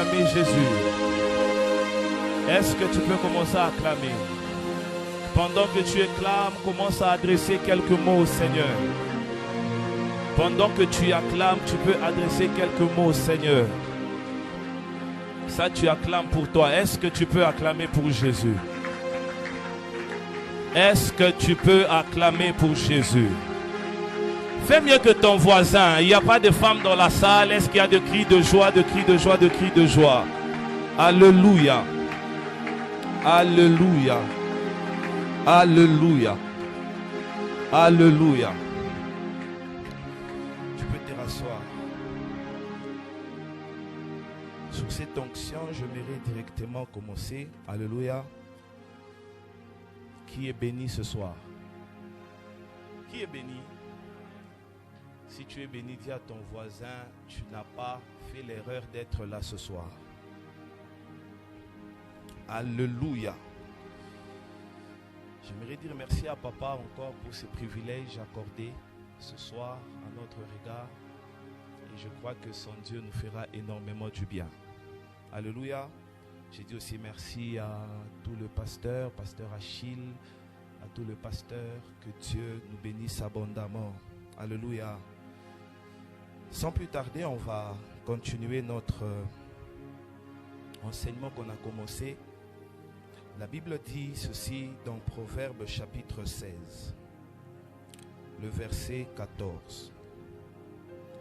acclamer Jésus? Est-ce que tu peux commencer à acclamer? Pendant que tu acclames, commence à adresser quelques mots au Seigneur. Pendant que tu acclames, tu peux adresser quelques mots au Seigneur. Ça, tu acclames pour toi. Est-ce que tu peux acclamer pour Jésus? Est-ce que tu peux acclamer pour Jésus? Fais mieux que ton voisin. Il n'y a pas de femmes dans la salle. Est-ce qu'il y a de cris de joie, de cris de joie, de cris de joie? Alléluia. Alléluia. Alléluia. Alléluia. Tu peux te rasseoir. Sur cette onction, j'aimerais directement commencer. Alléluia. Qui est béni ce soir? Qui est béni? Si tu es béni, dis à ton voisin, tu n'as pas fait l'erreur d'être là ce soir. Alléluia. J'aimerais dire merci à papa encore pour ce privilège accordé ce soir à notre regard. Et je crois que son Dieu nous fera énormément du bien. Alléluia. J'ai dit aussi merci à tout le pasteur Achille, à tout le pasteur, que Dieu nous bénisse abondamment. Alléluia. Sans plus tarder, on va continuer notre enseignement qu'on a commencé. La Bible dit ceci dans Proverbes chapitre 16, le verset 14.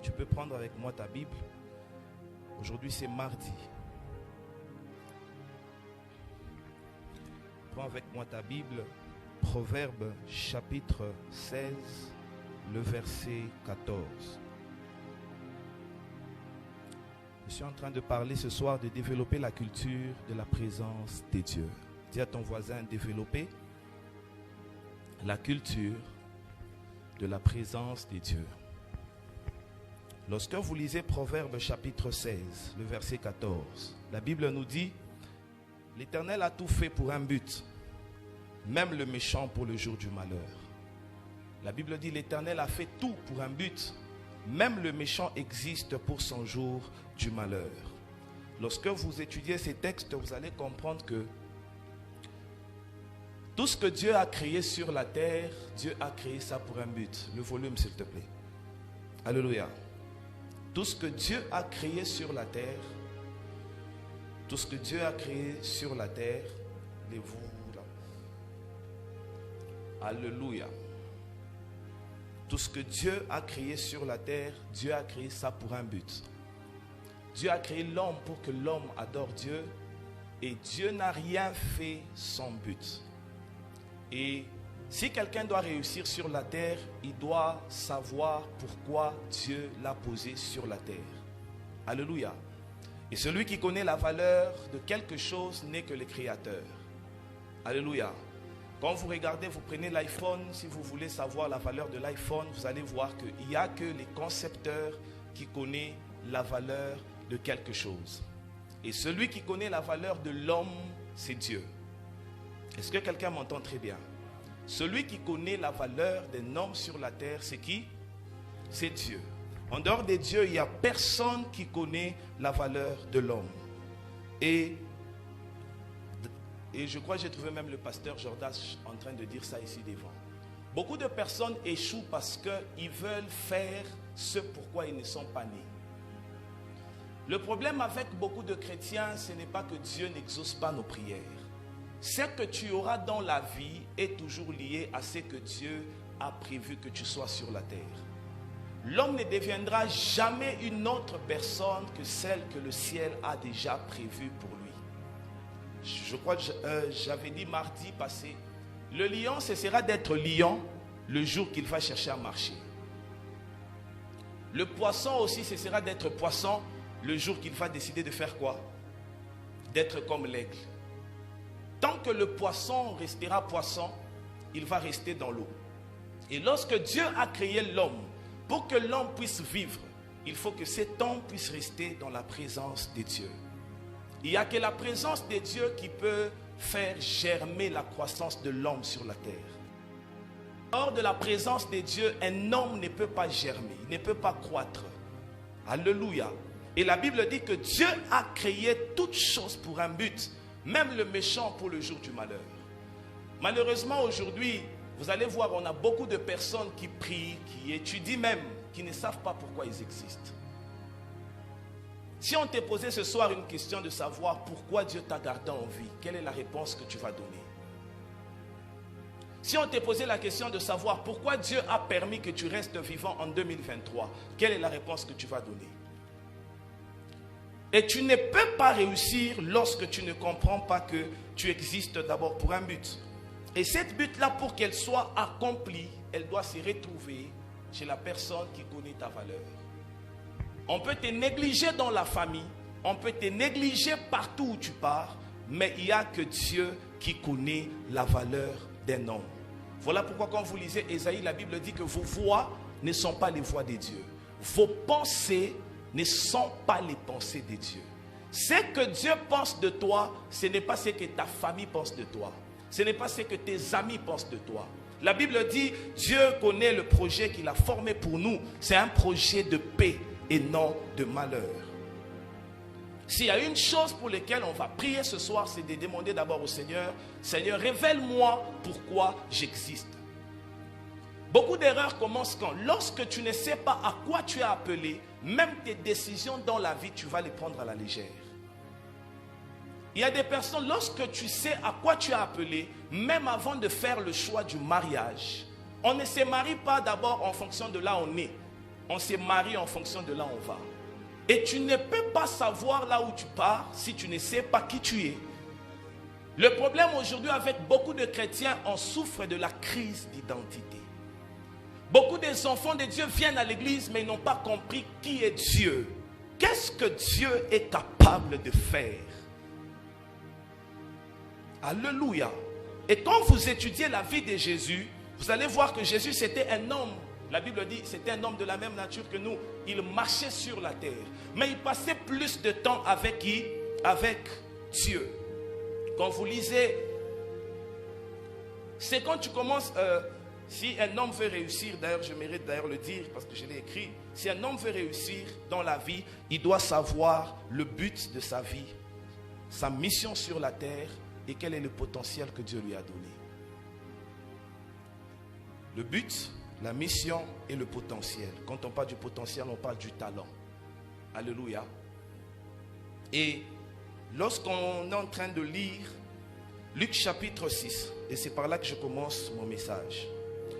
Tu peux prendre avec moi ta Bible. Aujourd'hui c'est mardi. Prends avec moi ta Bible. Proverbes chapitre 16, le verset 14. Je suis en train de parler ce soir de développer la culture de la présence des dieux. Dis à ton voisin, développer la culture de la présence des dieux. Lorsque vous lisez Proverbes chapitre 16, le verset 14, la Bible nous dit, l'Éternel a tout fait pour un but, même le méchant pour le jour du malheur. La Bible dit, l'Éternel a fait tout pour un but, même le méchant existe pour son jour du malheur. Lorsque vous étudiez ces textes, vous allez comprendre que tout ce que Dieu a créé sur la terre, Dieu a créé ça pour un but. Le volume, s'il te plaît. Alléluia. Tout ce que Dieu a créé sur la terre, tout ce que Dieu a créé sur la terre, levez-vous là. Alléluia. Tout ce que Dieu a créé sur la terre, Dieu a créé ça pour un but. Dieu a créé l'homme pour que l'homme adore Dieu, et Dieu n'a rien fait sans but. Et si quelqu'un doit réussir sur la terre, il doit savoir pourquoi Dieu l'a posé sur la terre. Alléluia. Et celui qui connaît la valeur de quelque chose n'est que le créateur. Alléluia. Quand vous regardez, vous prenez l'iPhone, si vous voulez savoir la valeur de l'iPhone, vous allez voir qu'il n'y a que les concepteurs qui connaissent la valeur de quelque chose. Et celui qui connaît la valeur de l'homme, c'est Dieu. Est-ce que quelqu'un m'entend très bien? Celui qui connaît la valeur d'un homme sur la terre, c'est qui? C'est Dieu. En dehors de Dieu, il n'y a personne qui connaît la valeur de l'homme. Et je crois que j'ai trouvé même le pasteur Jordas en train de dire ça ici devant. Beaucoup de personnes échouent parce qu'ils veulent faire ce pourquoi ils ne sont pas nés. Le problème avec beaucoup de chrétiens, ce n'est pas que Dieu n'exauce pas nos prières. Ce que tu auras dans la vie est toujours lié à ce que Dieu a prévu que tu sois sur la terre. L'homme ne deviendra jamais une autre personne que celle que le ciel a déjà prévue pour lui. Je crois que j'avais dit mardi passé, le lion cessera d'être lion le jour qu'il va chercher à marcher. Le poisson aussi cessera d'être poisson le jour qu'il va décider de faire quoi? D'être comme l'aigle. Tant que le poisson restera poisson, il va rester dans l'eau. Et lorsque Dieu a créé l'homme, pour que l'homme puisse vivre, il faut que cet homme puisse rester dans la présence de Dieu. Il n'y a que la présence de Dieu qui peut faire germer la croissance de l'homme sur la terre. Hors de la présence de Dieu, un homme ne peut pas germer, il ne peut pas croître. Alléluia. Et la Bible dit que Dieu a créé toutes choses pour un but, même le méchant pour le jour du malheur. Malheureusement, aujourd'hui, vous allez voir, on a beaucoup de personnes qui prient, qui étudient même, qui ne savent pas pourquoi ils existent. Si on t'est posé ce soir une question de savoir pourquoi Dieu t'a gardé en vie, quelle est la réponse que tu vas donner? Si on t'est posé la question de savoir pourquoi Dieu a permis que tu restes vivant en 2023, quelle est la réponse que tu vas donner? Et tu ne peux pas réussir lorsque tu ne comprends pas que tu existes d'abord pour un but. Et cette but-là, pour qu'elle soit accomplie, elle doit se retrouver chez la personne qui connaît ta valeur. On peut te négliger dans la famille, on peut te négliger partout où tu pars, mais il n'y a que Dieu qui connaît la valeur d'un homme. Voilà pourquoi quand vous lisez Ésaïe, la Bible dit que vos voix ne sont pas les voix de Dieu. Vos pensées ne sont pas les pensées de Dieu. Ce que Dieu pense de toi, ce n'est pas ce que ta famille pense de toi. Ce n'est pas ce que tes amis pensent de toi. La Bible dit, Dieu connaît le projet qu'il a formé pour nous. C'est un projet de paix et non de malheur. S'il y a une chose pour laquelle on va prier ce soir, c'est de demander d'abord au Seigneur, Seigneur, révèle-moi pourquoi j'existe. Beaucoup d'erreurs commencent quand? Lorsque tu ne sais pas à quoi tu es appelé, même tes décisions dans la vie, tu vas les prendre à la légère. Il y a des personnes, lorsque tu sais à quoi tu es appelé, même avant de faire le choix du mariage, on ne se marie pas d'abord en fonction de là où on est. On se marie en fonction de là où on va. Et tu ne peux pas savoir là où tu pars si tu ne sais pas qui tu es. Le problème aujourd'hui avec beaucoup de chrétiens, on souffre de la crise d'identité. Beaucoup des enfants de Dieu viennent à l'église mais ils n'ont pas compris qui est Dieu. Qu'est-ce que Dieu est capable de faire? Alléluia. Et quand vous étudiez la vie de Jésus, vous allez voir que Jésus c'était un homme. La Bible dit c'était un homme de la même nature que nous. Il marchait sur la terre. Mais il passait plus de temps avec qui? Avec Dieu. Quand vous lisez, c'est quand tu commences, si un homme veut réussir, d'ailleurs je mérite d'ailleurs le dire parce que je l'ai écrit, si un homme veut réussir dans la vie, il doit savoir le but de sa vie, sa mission sur la terre et quel est le potentiel que Dieu lui a donné. Le but, la mission et le potentiel. Quand on parle du potentiel, on parle du talent. Alléluia. Et lorsqu'on est en train de lire Luc chapitre 6, et c'est par là que je commence mon message.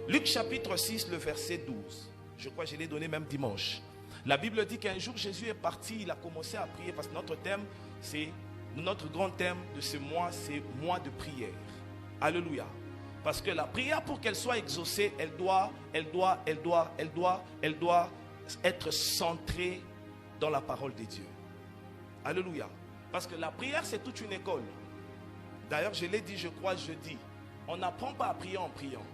Luc chapitre 6, le verset 12. Je crois que je l'ai donné même dimanche. La Bible dit qu'un jour Jésus est parti, il a commencé à prier parce que notre grand thème de ce mois, c'est mois de prière. Alléluia. Parce que la prière, pour qu'elle soit exaucée, elle doit être centrée dans la parole de Dieu. Alléluia. Parce que la prière, c'est toute une école. D'ailleurs, je l'ai dit, je crois, jeudi. On n'apprend pas à prier en priant.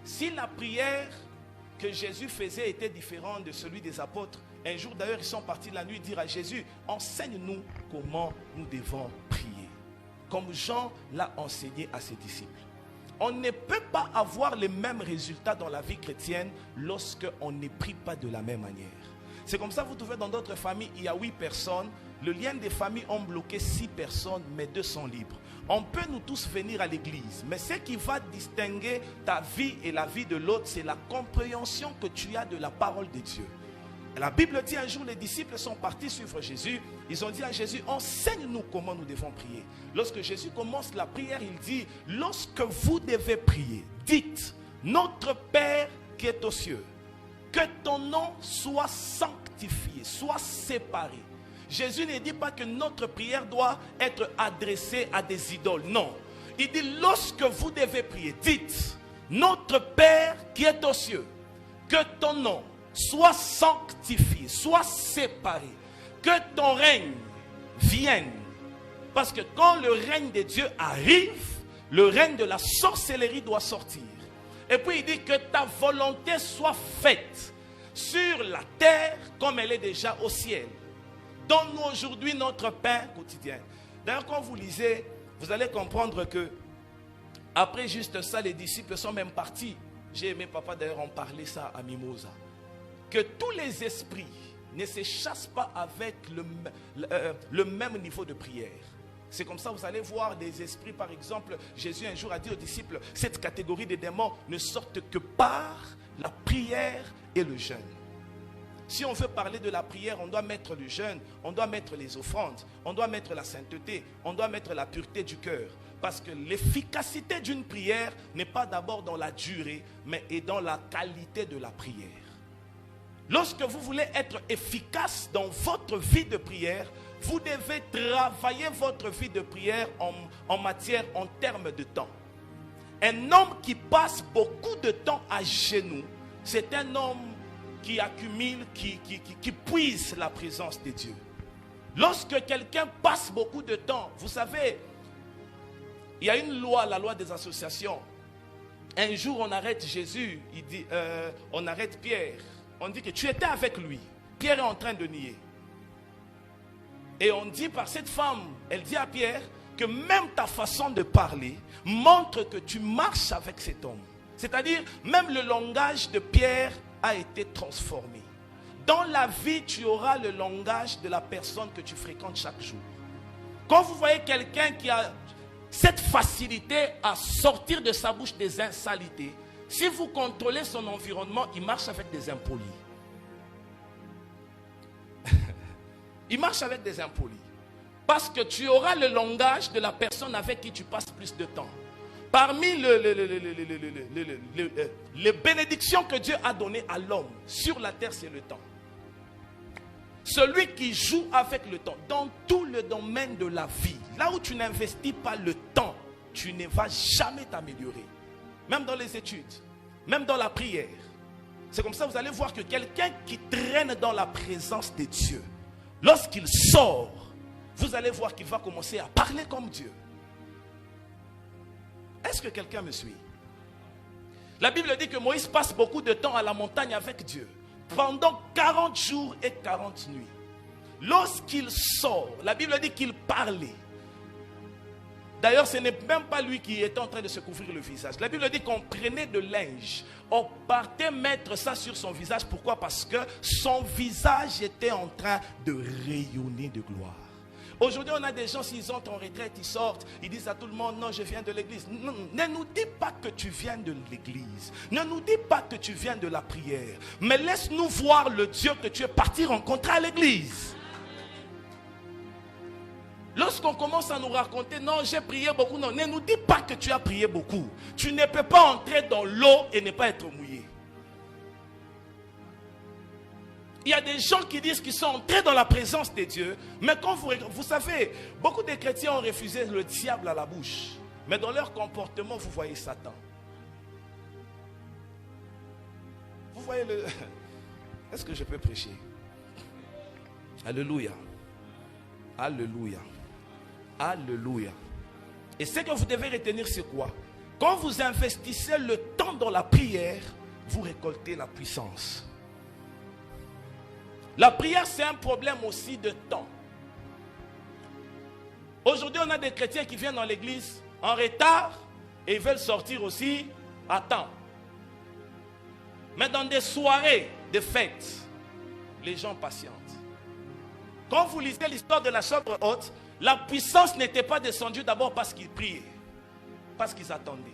Si la prière que Jésus faisait était différente de celui des apôtres, un jour d'ailleurs, ils sont partis la nuit dire à Jésus, enseigne-nous comment nous devons prier. Comme Jean l'a enseigné à ses disciples. On ne peut pas avoir les mêmes résultats dans la vie chrétienne lorsque on ne prie pas de la même manière. C'est comme ça, vous trouvez dans d'autres familles, il y a 8 personnes. Le lien des familles ont bloqué 6 personnes, mais 2 sont libres. On peut nous tous venir à l'église, mais ce qui va distinguer ta vie et la vie de l'autre, c'est la compréhension que tu as de la parole de Dieu. La Bible dit un jour, les disciples sont partis suivre Jésus. Ils ont dit à Jésus, enseigne-nous comment nous devons prier. Lorsque Jésus commence la prière, il dit, lorsque vous devez prier, dites, notre Père qui est aux cieux, que ton nom soit sanctifié, soit séparé. Jésus ne dit pas que notre prière doit être adressée à des idoles. Non. Il dit, lorsque vous devez prier, dites, notre Père qui est aux cieux, que ton nom soit sanctifié, soit séparé, que ton règne vienne. Parce que quand le règne de Dieu arrive, le règne de la sorcellerie doit sortir. Et puis il dit que ta volonté soit faite sur la terre comme elle est déjà au ciel. Donne-nous aujourd'hui notre pain quotidien. D'ailleurs, quand vous lisez, vous allez comprendre que après juste ça, les disciples sont même partis. J'ai aimé papa d'ailleurs en parler ça à Mimosa. Que tous les esprits ne se chassent pas avec le même niveau de prière. C'est comme ça, vous allez voir des esprits, par exemple, Jésus un jour a dit aux disciples, cette catégorie de démons ne sortent que par la prière et le jeûne. Si on veut parler de la prière, on doit mettre le jeûne, on doit mettre les offrandes, on doit mettre la sainteté, on doit mettre la pureté du cœur. Parce que l'efficacité d'une prière n'est pas d'abord dans la durée, mais est dans la qualité de la prière. Lorsque vous voulez être efficace dans votre vie de prière, vous devez travailler votre vie de prière en termes de temps. Un homme qui passe beaucoup de temps à genoux, c'est un homme qui accumule, qui puise la présence de Dieu. Lorsque quelqu'un passe beaucoup de temps, vous savez, il y a une loi, la loi des associations. Un jour, on arrête Jésus, il dit, on arrête Pierre. On dit que tu étais avec lui. Pierre est en train de nier. Et on dit par cette femme, elle dit à Pierre, que même ta façon de parler montre que tu marches avec cet homme. C'est-à-dire, même le langage de Pierre a été transformé. Dans la vie, tu auras le langage de la personne que tu fréquentes chaque jour. Quand vous voyez quelqu'un qui a cette facilité à sortir de sa bouche des insanités, si vous contrôlez son environnement, il marche avec des impolis. Il marche avec des impolis. Parce que tu auras le langage de la personne avec qui tu passes plus de temps. Parmi les bénédictions que Dieu a données à l'homme sur la terre, c'est le temps. Celui qui joue avec le temps, dans tout le domaine de la vie, là où tu n'investis pas le temps, tu ne vas jamais t'améliorer. Même dans les études, même dans la prière. C'est comme ça que vous allez voir que quelqu'un qui traîne dans la présence de Dieu, lorsqu'il sort, vous allez voir qu'il va commencer à parler comme Dieu. Est-ce que quelqu'un me suit? La Bible dit que Moïse passe beaucoup de temps à la montagne avec Dieu. Pendant 40 jours et 40 nuits. Lorsqu'il sort, la Bible dit qu'il parlait. D'ailleurs, ce n'est même pas lui qui était en train de se couvrir le visage. La Bible dit qu'on prenait de linge. On partait mettre ça sur son visage. Pourquoi? Parce que son visage était en train de rayonner de gloire. Aujourd'hui, on a des gens, s'ils entrent en retraite, ils sortent, ils disent à tout le monde, non, je viens de l'église. Non, ne nous dis pas que tu viens de l'église. Ne nous dis pas que tu viens de la prière. Mais laisse-nous voir le Dieu que tu es parti rencontrer à l'église. Lorsqu'on commence à nous raconter, non, j'ai prié beaucoup, non, ne nous dis pas que tu as prié beaucoup. Tu ne peux pas entrer dans l'eau et ne pas être mouillé. Il y a des gens qui disent qu'ils sont entrés dans la présence de Dieu, mais quand vous savez, beaucoup de chrétiens ont refusé le diable à la bouche, mais dans leur comportement, vous voyez Satan. Vous voyez le... Est-ce que je peux prêcher? Alléluia. Alléluia. Alléluia. Et ce que vous devez retenir, c'est quoi? Quand vous investissez le temps dans la prière, vous récoltez la puissance. La prière, c'est un problème aussi de temps. Aujourd'hui, on a des chrétiens qui viennent dans l'église en retard et ils veulent sortir aussi à temps. Mais dans des soirées de fêtes, les gens patientent. Quand vous lisez l'histoire de la chambre haute, la puissance n'était pas descendue d'abord parce qu'ils priaient, parce qu'ils attendaient.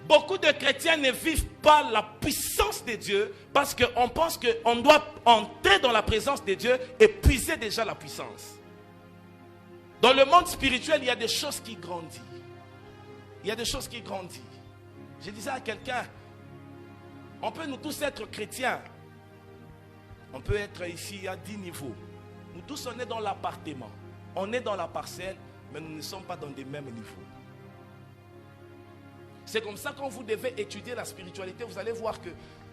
Beaucoup de chrétiens ne vivent pas la puissance de Dieu parce qu'on pense qu'on doit entrer dans la présence de Dieu et puiser déjà la puissance. Dans le monde spirituel, il y a des choses qui grandissent. Il y a des choses qui grandissent. Je disais à quelqu'un, on peut nous tous être chrétiens. On peut être ici à 10 niveaux. Nous tous, on est dans l'appartement. On est dans la parcelle, mais nous ne sommes pas dans les mêmes niveaux. C'est comme ça, quand vous devez étudier la spiritualité, vous allez voir que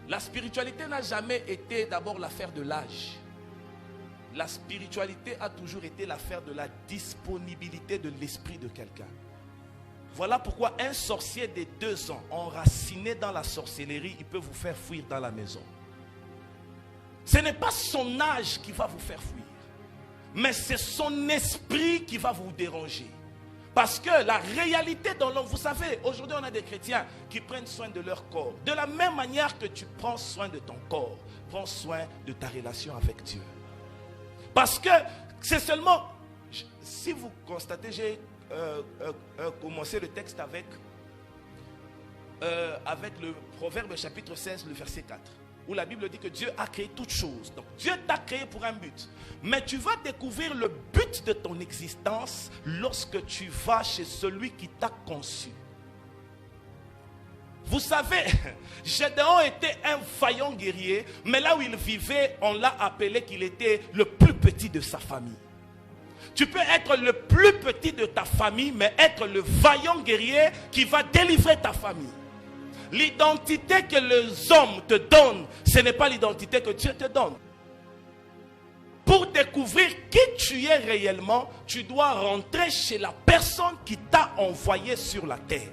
la spiritualité n'a jamais été d'abord l'affaire de l'âge. La spiritualité a toujours été l'affaire de la disponibilité de l'esprit de quelqu'un. Voilà pourquoi un sorcier de 2 ans, enraciné dans la sorcellerie, il peut vous faire fuir dans la maison. Ce n'est pas son âge qui va vous faire fuir, mais c'est son esprit qui va vous déranger. Parce que la réalité dans l'homme, vous savez, aujourd'hui on a des chrétiens qui prennent soin de leur corps. De la même manière que tu prends soin de ton corps, prends soin de ta relation avec Dieu. Parce que c'est seulement, si vous constatez, j'ai commencé le texte avec le Proverbe chapitre 16, le verset 4. Où la Bible dit que Dieu a créé toutes choses. Donc Dieu t'a créé pour un but. Mais tu vas découvrir le but de ton existence lorsque tu vas chez celui qui t'a conçu. Vous savez, Gédéon était un vaillant guerrier, mais là où il vivait, on l'a appelé qu'il était le plus petit de sa famille. Tu peux être le plus petit de ta famille, mais être le vaillant guerrier qui va délivrer ta famille. L'identité que les hommes te donnent, ce n'est pas l'identité que Dieu te donne. Pour découvrir qui tu es réellement, tu dois rentrer chez la personne qui t'a envoyé sur la terre.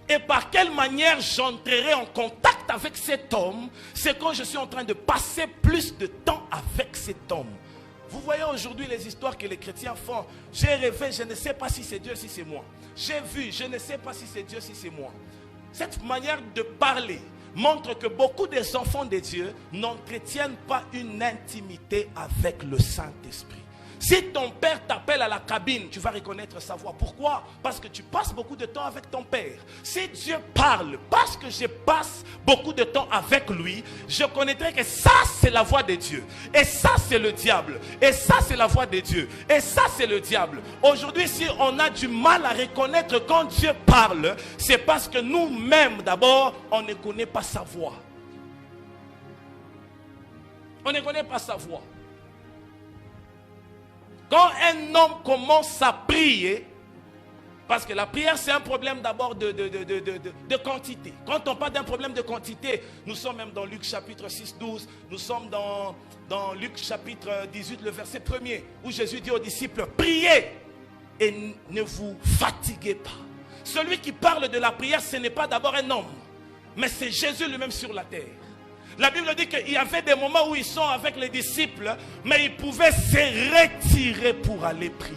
Et par quelle manière j'entrerai en contact avec cet homme? C'est quand je suis en train de passer plus de temps avec cet homme. Vous voyez aujourd'hui les histoires que les chrétiens font. J'ai rêvé, je ne sais pas si c'est Dieu, si c'est moi. J'ai vu, je ne sais pas si c'est Dieu, si c'est moi. Cette manière de parler montre que beaucoup des enfants de Dieu n'entretiennent pas une intimité avec le Saint-Esprit. Si ton père t'appelle à la cabine, tu vas reconnaître sa voix. Pourquoi? Parce que tu passes beaucoup de temps avec ton père. Si Dieu parle, parce que je passe beaucoup de temps avec lui, je connaîtrai que ça c'est la voix de Dieu. Et ça c'est le diable. Et ça c'est la voix de Dieu. Et ça c'est le diable. Aujourd'hui, si on a du mal à reconnaître quand Dieu parle, c'est parce que nous-mêmes d'abord, on ne connaît pas sa voix. On ne connaît pas sa voix. Quand un homme commence à prier, parce que la prière c'est un problème d'abord de quantité. Quand on parle d'un problème de quantité, nous sommes même dans Luc chapitre 6, 12, nous sommes dans Luc chapitre 18, le verset 1er, où Jésus dit aux disciples, priez et ne vous fatiguez pas. Celui qui parle de la prière, ce n'est pas d'abord un homme, mais c'est Jésus lui-même sur la terre. La Bible dit qu'il y avait des moments où ils sont avec les disciples, mais ils pouvaient se retirer pour aller prier.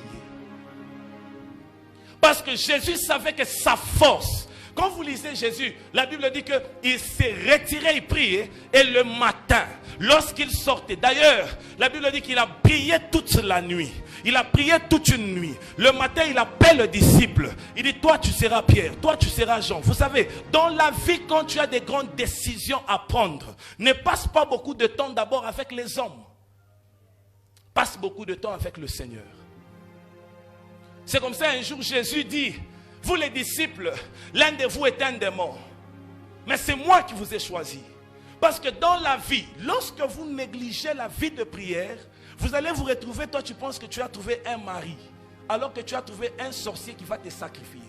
Parce que Jésus savait que sa force, quand vous lisez Jésus, la Bible dit qu'il s'est retiré, il priait, et le matin, lorsqu'il sortait, d'ailleurs, la Bible dit qu'il a prié toute la nuit. Il a prié toute une nuit. Le matin, il appelle le disciple. Il dit, toi, tu seras Pierre. Toi, tu seras Jean. Vous savez, dans la vie, quand tu as des grandes décisions à prendre, ne passe pas beaucoup de temps d'abord avec les hommes. Passe beaucoup de temps avec le Seigneur. C'est comme ça, un jour, Jésus dit, vous les disciples, l'un de vous est un démon. Mais c'est moi qui vous ai choisi. Parce que dans la vie, lorsque vous négligez la vie de prière, vous allez vous retrouver, toi tu penses que tu as trouvé un mari, alors que tu as trouvé un sorcier qui va te sacrifier.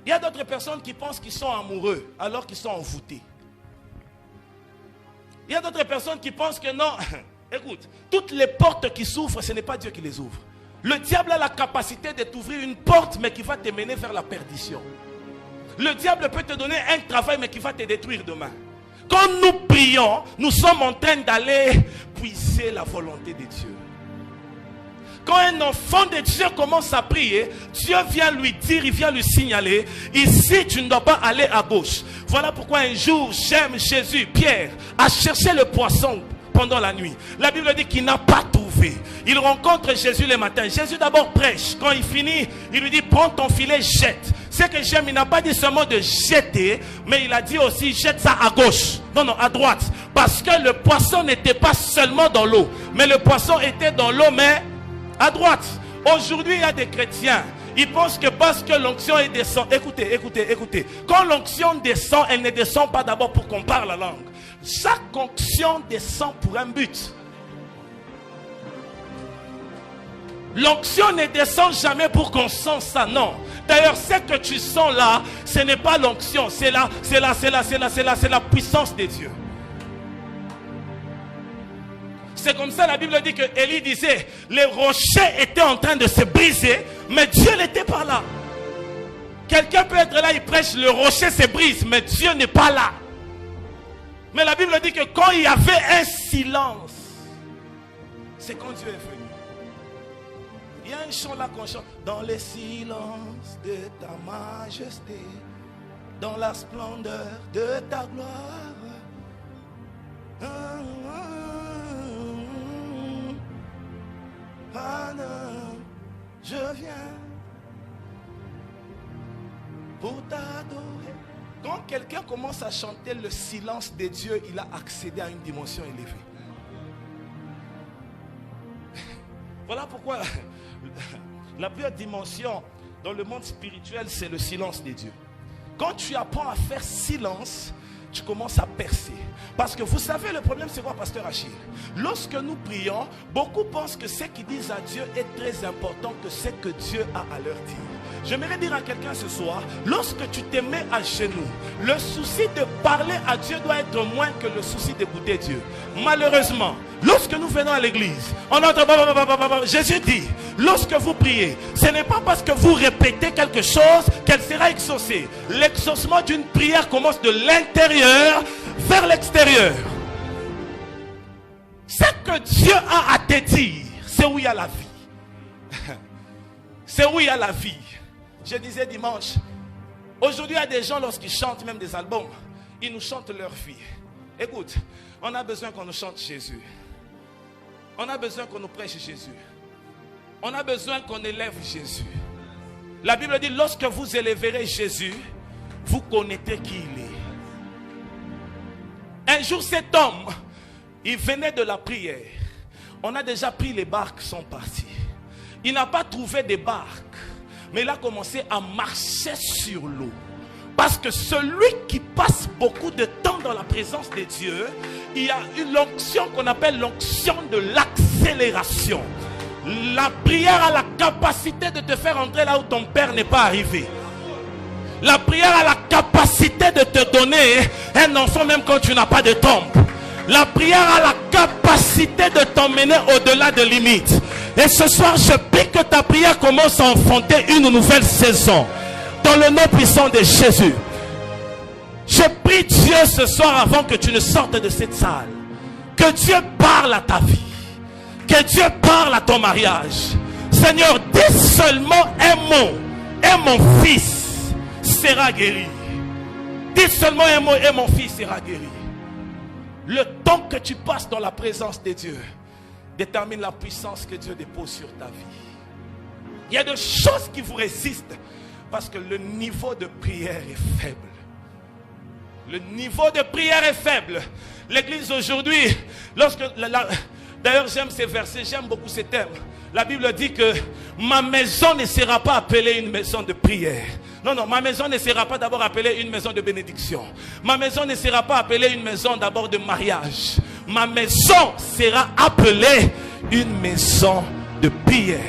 Il y a d'autres personnes qui pensent qu'ils sont amoureux, alors qu'ils sont envoûtés. Il y a d'autres personnes qui pensent que non, écoute, toutes les portes qui s'ouvrent, ce n'est pas Dieu qui les ouvre. Le diable a la capacité de t'ouvrir une porte, mais qui va te mener vers la perdition. Le diable peut te donner un travail, mais qui va te détruire demain. Quand nous prions, nous sommes en train d'aller puiser la volonté de Dieu. Quand un enfant de Dieu commence à prier, Dieu vient lui dire, il vient lui signaler, ici tu ne dois pas aller à gauche. Voilà pourquoi un jour, j'aime Jésus, Pierre, a cherché le poisson pendant la nuit. La Bible dit qu'il n'a pas trouvé. Il rencontre Jésus le matin. Jésus d'abord prêche. Quand il finit, il lui dit, prends ton filet, jette. Ce que j'aime, il n'a pas dit seulement de jeter, mais il a dit aussi, jette ça à gauche. Non, non, à droite. Parce que le poisson n'était pas seulement dans l'eau, mais le poisson était dans l'eau, mais à droite. Aujourd'hui, il y a des chrétiens, ils pensent que parce que l'onction descend, écoutez. Quand l'onction descend, elle ne descend pas d'abord pour qu'on parle la langue. Chaque onction descend pour un but. L'onction ne descend jamais pour qu'on sente ça, non. D'ailleurs, ce que tu sens là, ce n'est pas l'onction, c'est la puissance de Dieu. C'est comme ça la Bible dit que Élie disait, les rochers étaient en train de se briser, mais Dieu n'était pas là. Quelqu'un peut être là, il prêche, le rocher se brise, mais Dieu n'est pas là. Mais la Bible dit que quand il y avait un silence, c'est quand Dieu est venu. Il y a un chant là qu'on chante. Dans les silences de ta majesté, dans la splendeur de ta gloire. Je viens pour t'adorer. Quand quelqu'un commence à chanter le silence de Dieu, il a accédé à une dimension élevée. Voilà pourquoi la plus haute dimension dans le monde spirituel, c'est le silence de Dieu. Quand tu apprends à faire silence, tu commences à percer. Parce que vous savez, le problème c'est quoi, pasteur Achille? Lorsque nous prions, beaucoup pensent que ce qu'ils disent à Dieu est très important que ce que Dieu a à leur dire. J'aimerais dire à quelqu'un ce soir, lorsque tu te mets à genoux, le souci de parler à Dieu doit être moins que le souci d'écouter Dieu. Malheureusement, lorsque nous venons à l'église, on entend Jésus dit, lorsque vous priez, ce n'est pas parce que vous répétez quelque chose qu'elle sera exaucée. L'exaucement d'une prière commence de l'intérieur vers l'extérieur. Ce que Dieu a à te dire, c'est où il y a la vie. C'est où il y a la vie. Je disais dimanche, aujourd'hui il y a des gens lorsqu'ils chantent même des albums, ils nous chantent leur vie. Écoute, on a besoin qu'on nous chante Jésus. On a besoin qu'on nous prêche Jésus. On a besoin qu'on élève Jésus. La Bible dit, lorsque vous élèverez Jésus, vous connaîtrez qui il est. Un jour cet homme, il venait de la prière. On a déjà pris les barques, sont partis. Il n'a pas trouvé des barques, mais il a commencé à marcher sur l'eau. Parce que celui qui passe beaucoup de temps dans la présence de Dieu, il y a une onction qu'on appelle l'onction de l'accélération. La prière a la capacité de te faire entrer là où ton père n'est pas arrivé. La prière a la capacité de te donner un enfant même quand tu n'as pas de tombe. La prière a la capacité de t'emmener au-delà des limites. Et ce soir, je prie que ta prière commence à enfanter une nouvelle saison. Dans le nom puissant de Jésus. Je prie Dieu ce soir avant que tu ne sortes de cette salle. Que Dieu parle à ta vie. Que Dieu parle à ton mariage. Seigneur, dis seulement un mot. Et mon fils sera guéri. Dis seulement un mot et mon fils sera guéri. Le temps que tu passes dans la présence de Dieu détermine la puissance que Dieu dépose sur ta vie. Il y a des choses qui vous résistent parce que le niveau de prière est faible. Le niveau de prière est faible. L'église aujourd'hui, d'ailleurs j'aime ces versets, j'aime beaucoup ces thèmes. La Bible dit que ma maison ne sera pas appelée une maison de prière. Non, non, ma maison ne sera pas d'abord appelée une maison de bénédiction. Ma maison ne sera pas appelée une maison d'abord de mariage. Ma maison sera appelée une maison de prière.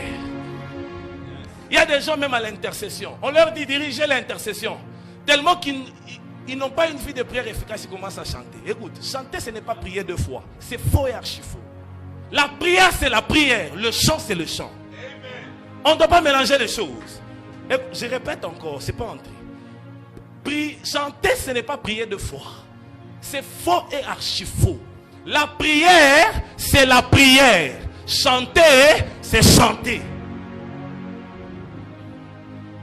Il y a des gens même à l'intercession. On leur dit diriger l'intercession. Tellement qu'ils n'ont pas une vie de prière efficace, ils commencent à chanter. Écoute, chanter ce n'est pas prier deux fois. C'est faux et archi faux. La prière c'est la prière. Le chant c'est le chant. On ne doit pas mélanger les choses. Et je répète encore, c'est pas entré. Chanter ce n'est pas prier deux fois. C'est faux et archi faux. La prière c'est la prière. Chanter c'est chanter.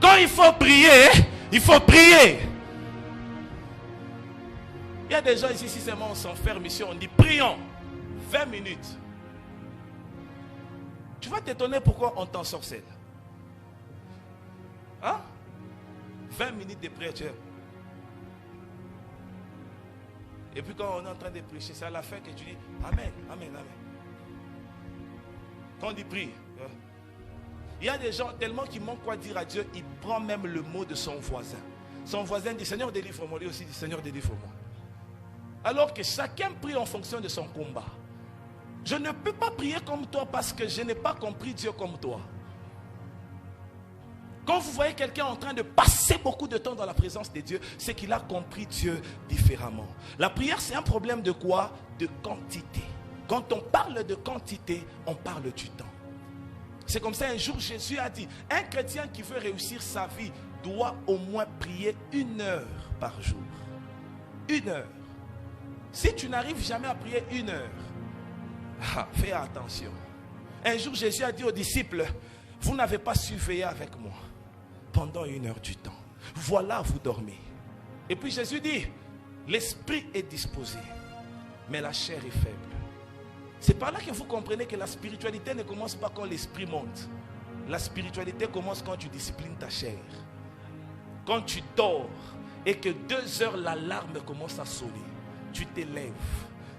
Quand il faut prier, il faut prier. Il y a des gens ici, si seulement on s'enferme ici, on dit prions 20 minutes. Tu vas t'étonner pourquoi on t'ensorcelle. Hein? 20 minutes de prière. Et puis quand on est en train de prêcher, c'est à la fin que tu dis Amen, Amen, Amen. Quand on dit prie, il y a des gens tellement qui manquent quoi dire à Dieu, il prend même le mot de son voisin. Son voisin dit Seigneur délivre-moi, lui aussi dit Seigneur délivre-moi. Alors que chacun prie en fonction de son combat. Je ne peux pas prier comme toi parce que je n'ai pas compris Dieu comme toi. Quand vous voyez quelqu'un en train de passer beaucoup de temps dans la présence de Dieu, c'est qu'il a compris Dieu différemment. La prière, c'est un problème de quoi? De quantité. Quand on parle de quantité, on parle du temps. C'est comme ça un jour Jésus a dit, un chrétien qui veut réussir sa vie doit au moins prier 1 heure par jour. 1 heure. Si tu n'arrives jamais à prier 1 heure, fais attention. Un jour Jésus a dit aux disciples, vous n'avez pas su veiller avec moi pendant 1 heure du temps. Voilà, vous dormez. Et puis Jésus dit, l'esprit est disposé, mais la chair est faible. C'est par là que vous comprenez que la spiritualité ne commence pas quand l'esprit monte. La spiritualité commence quand tu disciplines ta chair. Quand tu dors et que 2 heures l'alarme commence à sonner, tu t'élèves,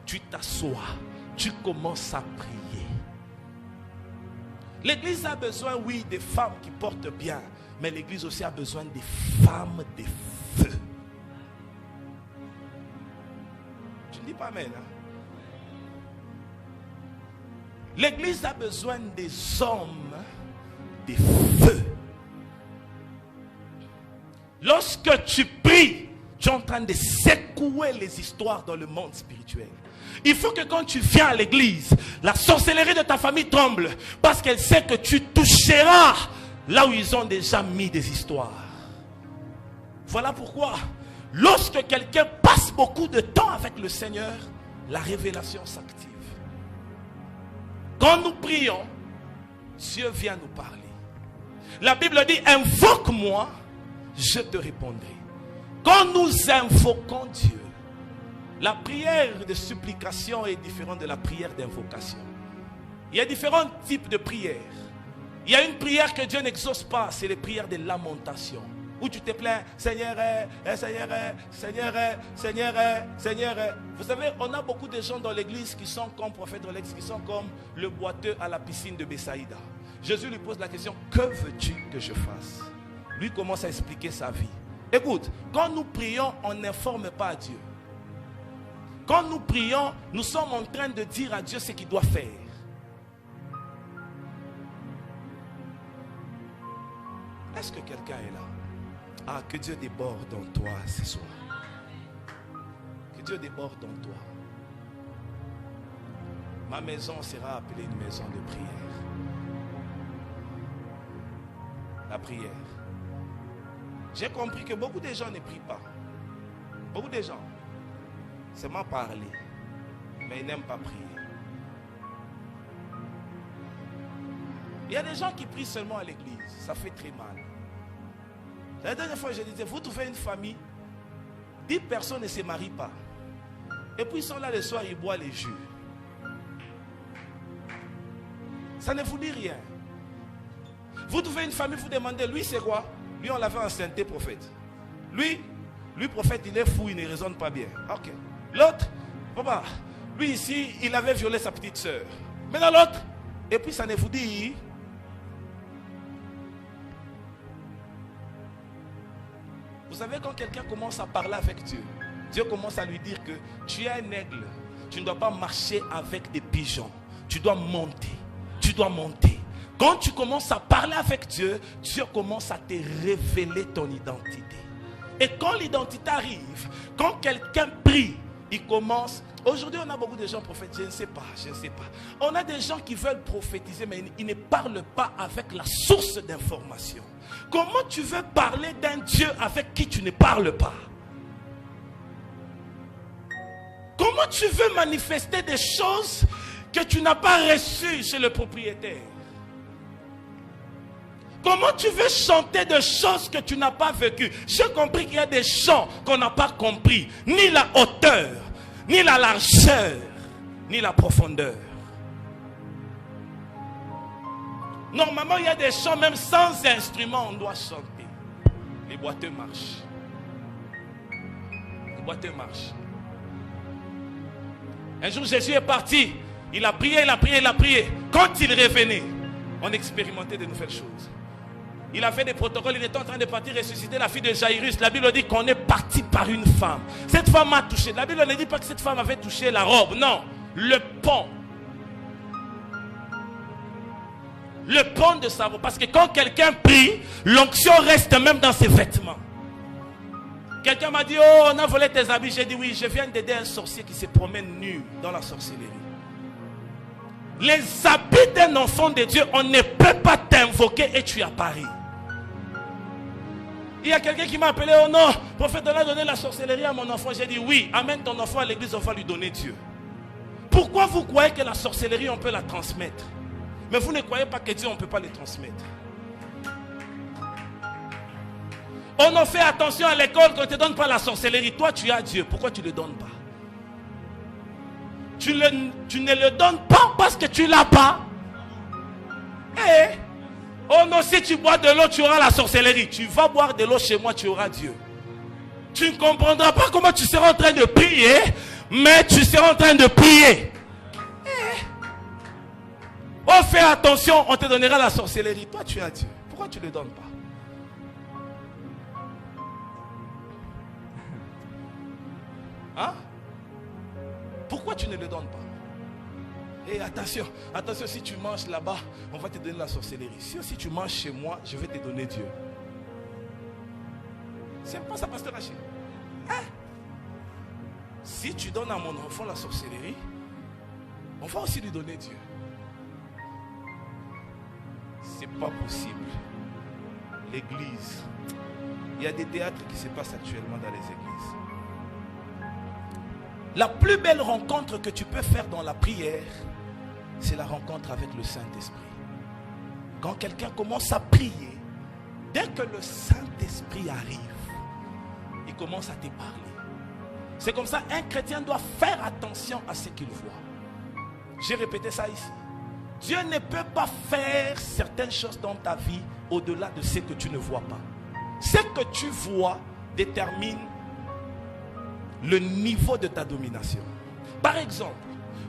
tu t'assois, tu commences à prier. L'église a besoin, oui, des femmes qui portent bien, mais l'église aussi a besoin des femmes de feu. Tu ne dis pas amen, hein? L'église a besoin des hommes de feu. Lorsque tu pries, tu es en train de secouer les histoires dans le monde spirituel. Il faut que quand tu viens à l'église, la sorcellerie de ta famille tremble, parce qu'elle sait que tu toucheras là où ils ont déjà mis des histoires. Voilà pourquoi, lorsque quelqu'un passe beaucoup de temps avec le Seigneur, la révélation s'active. Quand nous prions, Dieu vient nous parler. La Bible dit, invoque-moi, je te répondrai. Quand nous invoquons Dieu, la prière de supplication est différente de la prière d'invocation. Il y a différents types de prières. Il y a une prière que Dieu n'exauce pas, c'est les prières de lamentation. Où tu te plains, Seigneur, Seigneur, Seigneur, Seigneur, Seigneur. Vous savez, on a beaucoup de gens dans l'église qui sont comme prophète Rolex, qui sont comme le boiteux à la piscine de Bethsaïda. Jésus lui pose la question, que veux-tu que je fasse? Lui commence à expliquer sa vie. Écoute, quand nous prions, on n'informe pas Dieu. Quand nous prions, nous sommes en train de dire à Dieu ce qu'il doit faire. Est-ce que quelqu'un est là? Ah, que Dieu déborde en toi ce soir. Que Dieu déborde en toi. Ma maison sera appelée une maison de prière. La prière. J'ai compris que beaucoup de gens ne prient pas. Beaucoup de gens seulement parler, mais ils n'aiment pas prier. Il y a des gens qui prient seulement à l'église. Ça fait très mal. La dernière fois, je disais, vous trouvez une famille, 10 personnes ne se marient pas. Et puis ils sont là le soir, ils boivent les jus. Ça ne vous dit rien. Vous trouvez une famille, vous demandez, lui c'est quoi? Lui on l'avait en sainteté prophète. Lui prophète, il est fou, il ne raisonne pas bien. Ok. L'autre, papa, lui ici, il avait violé sa petite soeur. Maintenant l'autre, et puis ça ne vous dit. Vous savez, quand quelqu'un commence à parler avec Dieu, Dieu commence à lui dire que tu es un aigle. Tu ne dois pas marcher avec des pigeons. Tu dois monter. Tu dois monter. Quand tu commences à parler avec Dieu, Dieu commence à te révéler ton identité. Et quand l'identité arrive, quand quelqu'un prie, il commence. Aujourd'hui, on a beaucoup de gens prophètes. Je ne sais pas. On a des gens qui veulent prophétiser, mais ils ne parlent pas avec la source d'information. Comment tu veux parler d'un Dieu avec qui tu ne parles pas? Comment tu veux manifester des choses que tu n'as pas reçues chez le propriétaire? Comment tu veux chanter des choses que tu n'as pas vécues? J'ai compris qu'il y a des chants qu'on n'a pas compris. Ni la hauteur, ni la largeur, ni la profondeur. Normalement, il y a des chants, même sans instrument, on doit chanter. Les boiteux marchent. Les boiteux marchent. Un jour, Jésus est parti. Il a prié, il a prié, il a prié. Quand il revenait, on expérimentait de nouvelles choses. Il a fait des protocoles, il était en train de partir ressusciter la fille de Jairus. La Bible dit qu'on est parti par une femme. Cette femme a touché. La Bible ne dit pas que cette femme avait touché la robe. Non, le pont. Le pont de sa robe. Parce que quand quelqu'un prie, l'onction reste même dans ses vêtements. Quelqu'un m'a dit, oh, on a volé tes habits. J'ai dit, oui, je viens d'aider un sorcier qui se promène nu dans la sorcellerie. Les habits d'un enfant de Dieu, on ne peut pas t'invoquer et tu apparais. Il y a quelqu'un qui m'a appelé, oh non, prophète, on a donné la sorcellerie à mon enfant. J'ai dit, oui, amène ton enfant à l'église, on va lui donner Dieu. Pourquoi vous croyez que la sorcellerie, on peut la transmettre? Mais vous ne croyez pas que Dieu, on ne peut pas les transmettre. On en fait attention à l'école qu'on ne te donne pas la sorcellerie. Toi, tu as Dieu. Pourquoi tu ne le donnes pas? Tu ne le donnes pas parce que tu ne l'as pas. Eh, oh non, si tu bois de l'eau, tu auras la sorcellerie. Tu vas boire de l'eau chez moi, tu auras Dieu. Tu ne comprendras pas comment tu seras en train de prier, mais tu seras en train de prier. Eh. Oh, fais attention, on te donnera la sorcellerie. Toi, tu as Dieu. Pourquoi tu ne le donnes pas? Hein? Pourquoi tu ne le donnes pas? Et attention, attention, si tu manges là-bas, on va te donner la sorcellerie. Si aussi tu manges chez moi, je vais te donner Dieu. C'est pas ça, pasteur Rachid. Hein? Si tu donnes à mon enfant la sorcellerie, on va aussi lui donner Dieu. C'est pas possible. L'église, il y a des théâtres qui se passent actuellement dans les églises. La plus belle rencontre que tu peux faire dans la prière, c'est la rencontre avec le Saint-Esprit. Quand quelqu'un commence à prier, dès que le Saint-Esprit arrive, il commence à te parler. C'est comme ça, un chrétien doit faire attention à ce qu'il voit. J'ai répété ça ici. Dieu ne peut pas faire certaines choses dans ta vie au-delà de ce que tu ne vois pas. Ce que tu vois détermine le niveau de ta domination. Par exemple,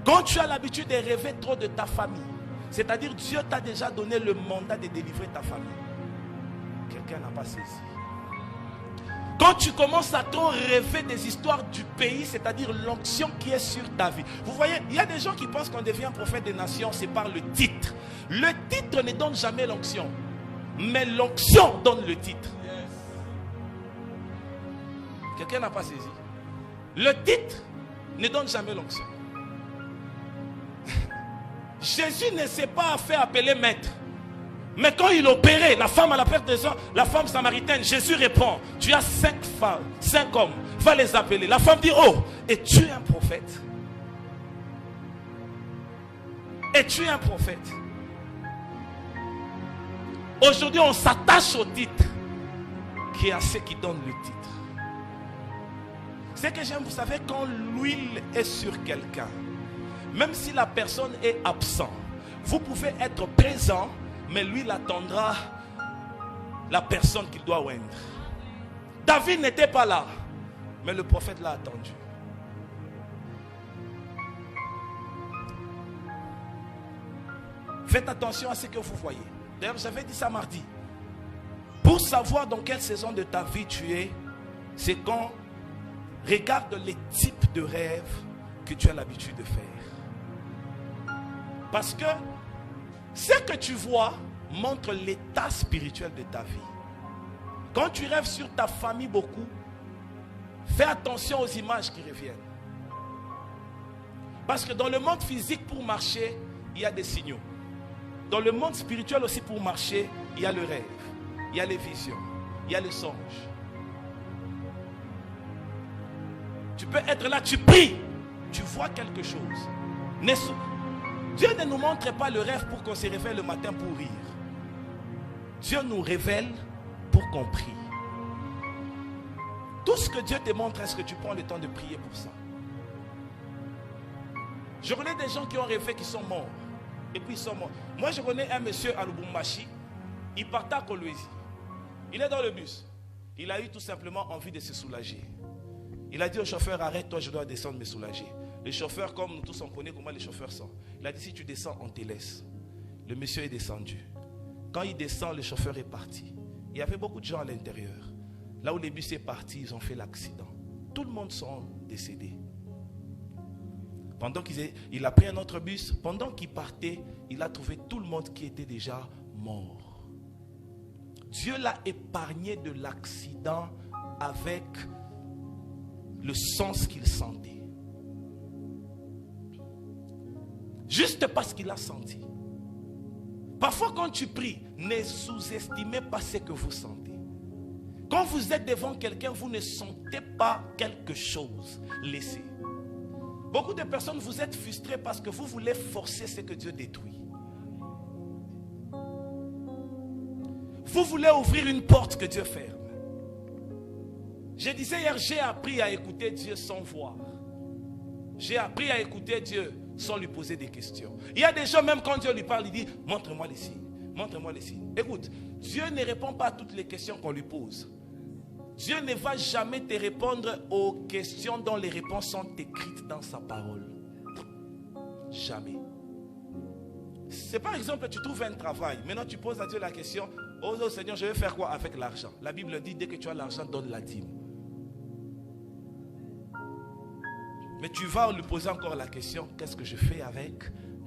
quand tu as l'habitude de rêver trop de ta famille, c'est-à-dire Dieu t'a déjà donné le mandat de délivrer ta famille. Quelqu'un n'a pas saisi. Quand tu commences à trop rêver des histoires du pays, c'est-à-dire l'onction qui est sur ta vie. Vous voyez, il y a des gens qui pensent qu'on devient prophète des nations, c'est par le titre. Le titre ne donne jamais l'onction, mais l'onction donne le titre. Quelqu'un n'a pas saisi. Le titre ne donne jamais l'onction. Jésus ne s'est pas fait appeler maître. Mais quand il opérait, la femme à la perte de sang, la femme samaritaine, Jésus répond, tu as 5 femmes, 5 hommes, va les appeler. La femme dit, oh, es-tu un prophète? Es-tu un prophète? Aujourd'hui, on s'attache au titre, qui est à ce qui donne le titre. Ce que j'aime, vous savez, quand l'huile est sur quelqu'un, même si la personne est absente, vous pouvez être présent, mais l'huile attendra la personne qu'il doit oindre. David n'était pas là, mais le prophète l'a attendu. Faites attention à ce que vous voyez. D'ailleurs, j'avais dit ça mardi. Pour savoir dans quelle saison de ta vie tu es, c'est quand regarde les types de rêves que tu as l'habitude de faire. Parce que ce que tu vois montre l'état spirituel de ta vie. Quand tu rêves sur ta famille beaucoup, fais attention aux images qui reviennent. Parce que dans le monde physique, pour marcher, il y a des signaux. Dans le monde spirituel aussi, pour marcher, il y a le rêve, il y a les visions, il y a les songes. Tu peux être là, tu pries, tu vois quelque chose. Dieu ne nous montre pas le rêve pour qu'on se réveille le matin pour rire. Dieu nous révèle pour qu'on prie. Tout ce que Dieu te montre, est-ce que tu prends le temps de prier pour ça? Je connais des gens qui ont rêvé qui sont morts. Et puis ils sont morts. Moi je connais un monsieur à Lubumbashi. Il partait à Kolwezi. Il est dans le bus. Il a eu tout simplement envie de se soulager. Il a dit au chauffeur, arrête-toi, je dois descendre me soulager. Le chauffeur, comme nous tous on connaît comment les chauffeurs sont. Il a dit, si tu descends, on te laisse. Le monsieur est descendu. Quand il descend, le chauffeur est parti. Il y avait beaucoup de gens à l'intérieur. Là où le bus est parti, ils ont fait l'accident. Tout le monde sont décédés. Pendant qu'il a pris un autre bus, pendant qu'il partait, il a trouvé tout le monde qui était déjà mort. Dieu l'a épargné de l'accident avec le sens qu'il sentait. Juste parce qu'il a senti. Parfois quand tu pries, ne sous-estimez pas ce que vous sentez. Quand vous êtes devant quelqu'un, vous ne sentez pas quelque chose. Laissez. Beaucoup de personnes, vous êtes frustrés parce que vous voulez forcer ce que Dieu détruit. Vous voulez ouvrir une porte que Dieu ferme. Je disais hier, j'ai appris à écouter Dieu sans voir. J'ai appris à écouter Dieu sans lui poser des questions. Il y a des gens, même quand Dieu lui parle, il dit, montre-moi les signes, montre-moi les signes. Écoute, Dieu ne répond pas à toutes les questions qu'on lui pose. Dieu ne va jamais te répondre aux questions dont les réponses sont écrites dans sa parole. Jamais. C'est par exemple, tu trouves un travail. Maintenant, tu poses à Dieu la question, oh Seigneur, je vais faire quoi avec l'argent? La Bible dit, dès que tu as l'argent, donne la dîme. Mais tu vas lui poser encore la question, qu'est-ce que je fais avec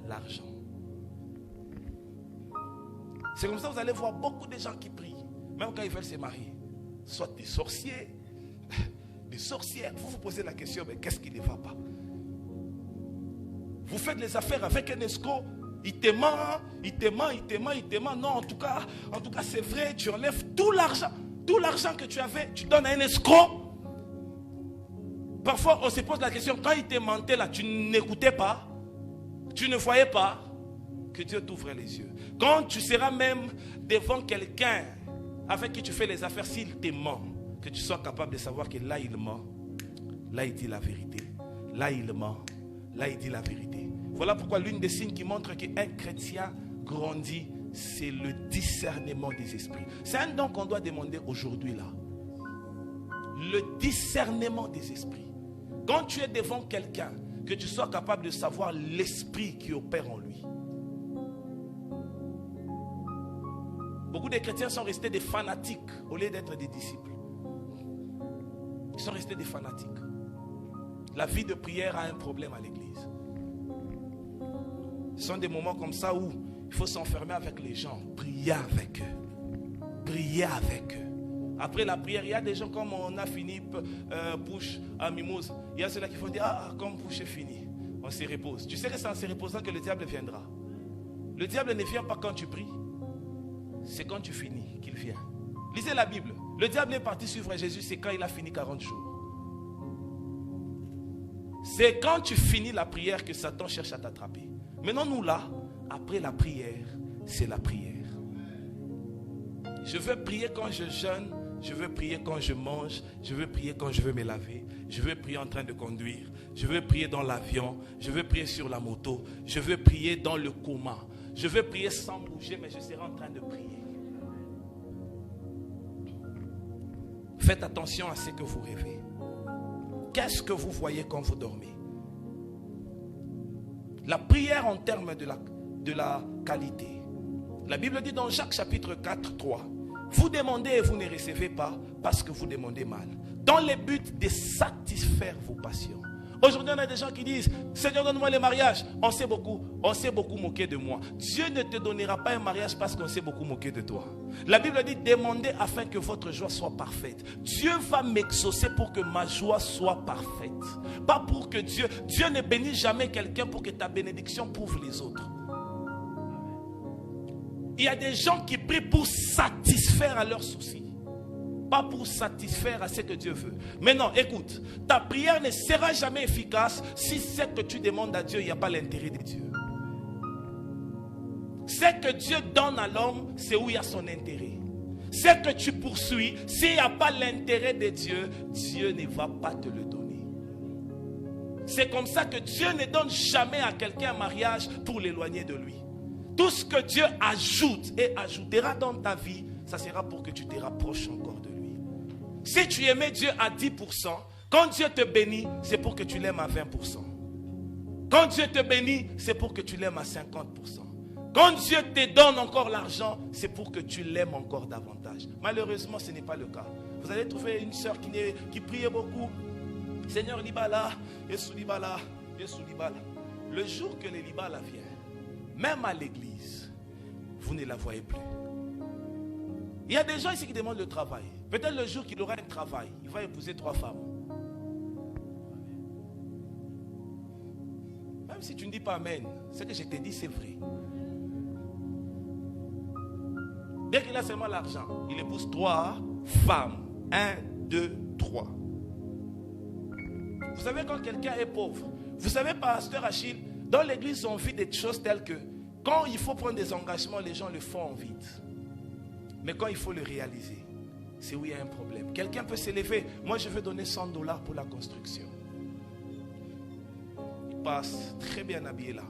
l'argent? C'est comme ça que vous allez voir beaucoup de gens qui prient, même quand ils veulent se marier. Soit des sorciers, des sorcières. Vous vous posez la question, mais qu'est-ce qui ne va pas? Vous faites les affaires avec un escroc, il te ment, il te ment, il te ment, il te ment. Non, en tout cas c'est vrai, tu enlèves tout l'argent que tu avais, tu donnes à un escroc. Parfois, on se pose la question, quand il te mentait là, tu n'écoutais pas, tu ne voyais pas, que Dieu t'ouvre les yeux. Quand tu seras même devant quelqu'un avec qui tu fais les affaires, s'il te ment, que tu sois capable de savoir que là il ment, là il dit la vérité, là il ment, là il dit la vérité. Voilà pourquoi l'une des signes qui montre qu'un chrétien grandit, c'est le discernement des esprits. C'est un don qu'on doit demander aujourd'hui là. Le discernement des esprits. Quand tu es devant quelqu'un, que tu sois capable de savoir l'esprit qui opère en lui. Beaucoup de chrétiens sont restés des fanatiques au lieu d'être des disciples. Ils sont restés des fanatiques. La vie de prière a un problème à l'église. Ce sont des moments comme ça où il faut s'enfermer avec les gens, prier avec eux. Prier avec eux. Après la prière, il y a des gens comme on a fini push à Mimose. Il y a ceux-là qui font dire, comme push est fini, on se repose. Tu sais que c'est en se reposant que le diable viendra. Le diable ne vient pas quand tu pries. C'est quand tu finis qu'il vient. Lisez la Bible. Le diable est parti suivre Jésus, c'est quand il a fini 40 jours. C'est quand tu finis la prière que Satan cherche à t'attraper. Maintenant nous là, après la prière, c'est la prière. Je veux prier quand je jeûne, je veux prier quand je mange, je veux prier quand je veux me laver, je veux prier en train de conduire, je veux prier dans l'avion, je veux prier sur la moto, je veux prier dans le coma, je veux prier sans bouger, mais je serai en train de prier. Faites attention à ce que vous rêvez. Qu'est-ce que vous voyez quand vous dormez? La prière en termes de la qualité. La Bible dit dans Jacques chapitre 4, 3, vous demandez et vous ne recevez pas parce que vous demandez mal. Dans le but de satisfaire vos passions. Aujourd'hui, on a des gens qui disent, Seigneur, donne-moi le mariage. On s'est beaucoup moqué de moi. Dieu ne te donnera pas un mariage parce qu'on s'est beaucoup moqué de toi. La Bible dit, demandez afin que votre joie soit parfaite. Dieu va m'exaucer pour que ma joie soit parfaite. Pas pour que Dieu ne bénit jamais quelqu'un pour que ta bénédiction prouve les autres. Il y a des gens qui prient pour satisfaire à leurs soucis. Pas pour satisfaire à ce que Dieu veut. Mais non, écoute, ta prière ne sera jamais efficace si ce que tu demandes à Dieu, il n'y a pas l'intérêt de Dieu. Ce que Dieu donne à l'homme, c'est où il y a son intérêt. Ce que tu poursuis, s'il n'y a pas l'intérêt de Dieu, Dieu ne va pas te le donner. C'est comme ça que Dieu ne donne jamais à quelqu'un un mariage pour l'éloigner de lui. Tout ce que Dieu ajoute et ajoutera dans ta vie, ça sera pour que tu te rapproches encore de lui. Si tu aimais Dieu à 10%, quand Dieu te bénit, c'est pour que tu l'aimes à 20%. Quand Dieu te bénit, c'est pour que tu l'aimes à 50%. Quand Dieu te donne encore l'argent, c'est pour que tu l'aimes encore davantage. Malheureusement, ce n'est pas le cas. Vous allez trouver une soeur qui priait beaucoup. Seigneur, Libala, Yesu Libala, Yesu Libala. Le jour que le Libala vient, même à l'église, vous ne la voyez plus. Il y a des gens ici qui demandent le travail. Peut-être le jour qu'il aura un travail, il va épouser 3 femmes. Même si tu ne dis pas amen, ce que je te dis c'est vrai. Dès qu'il a seulement l'argent, il épouse 3 femmes. 1, 2, 3. Vous savez quand quelqu'un est pauvre, vous savez pasteur Achille, dans l'église on vit des choses telles que quand il faut prendre des engagements, les gens le font en vide. Mais quand il faut le réaliser, c'est où il y a un problème. Quelqu'un peut s'élever. Moi, je veux donner $100 pour la construction. Il passe très bien habillé là.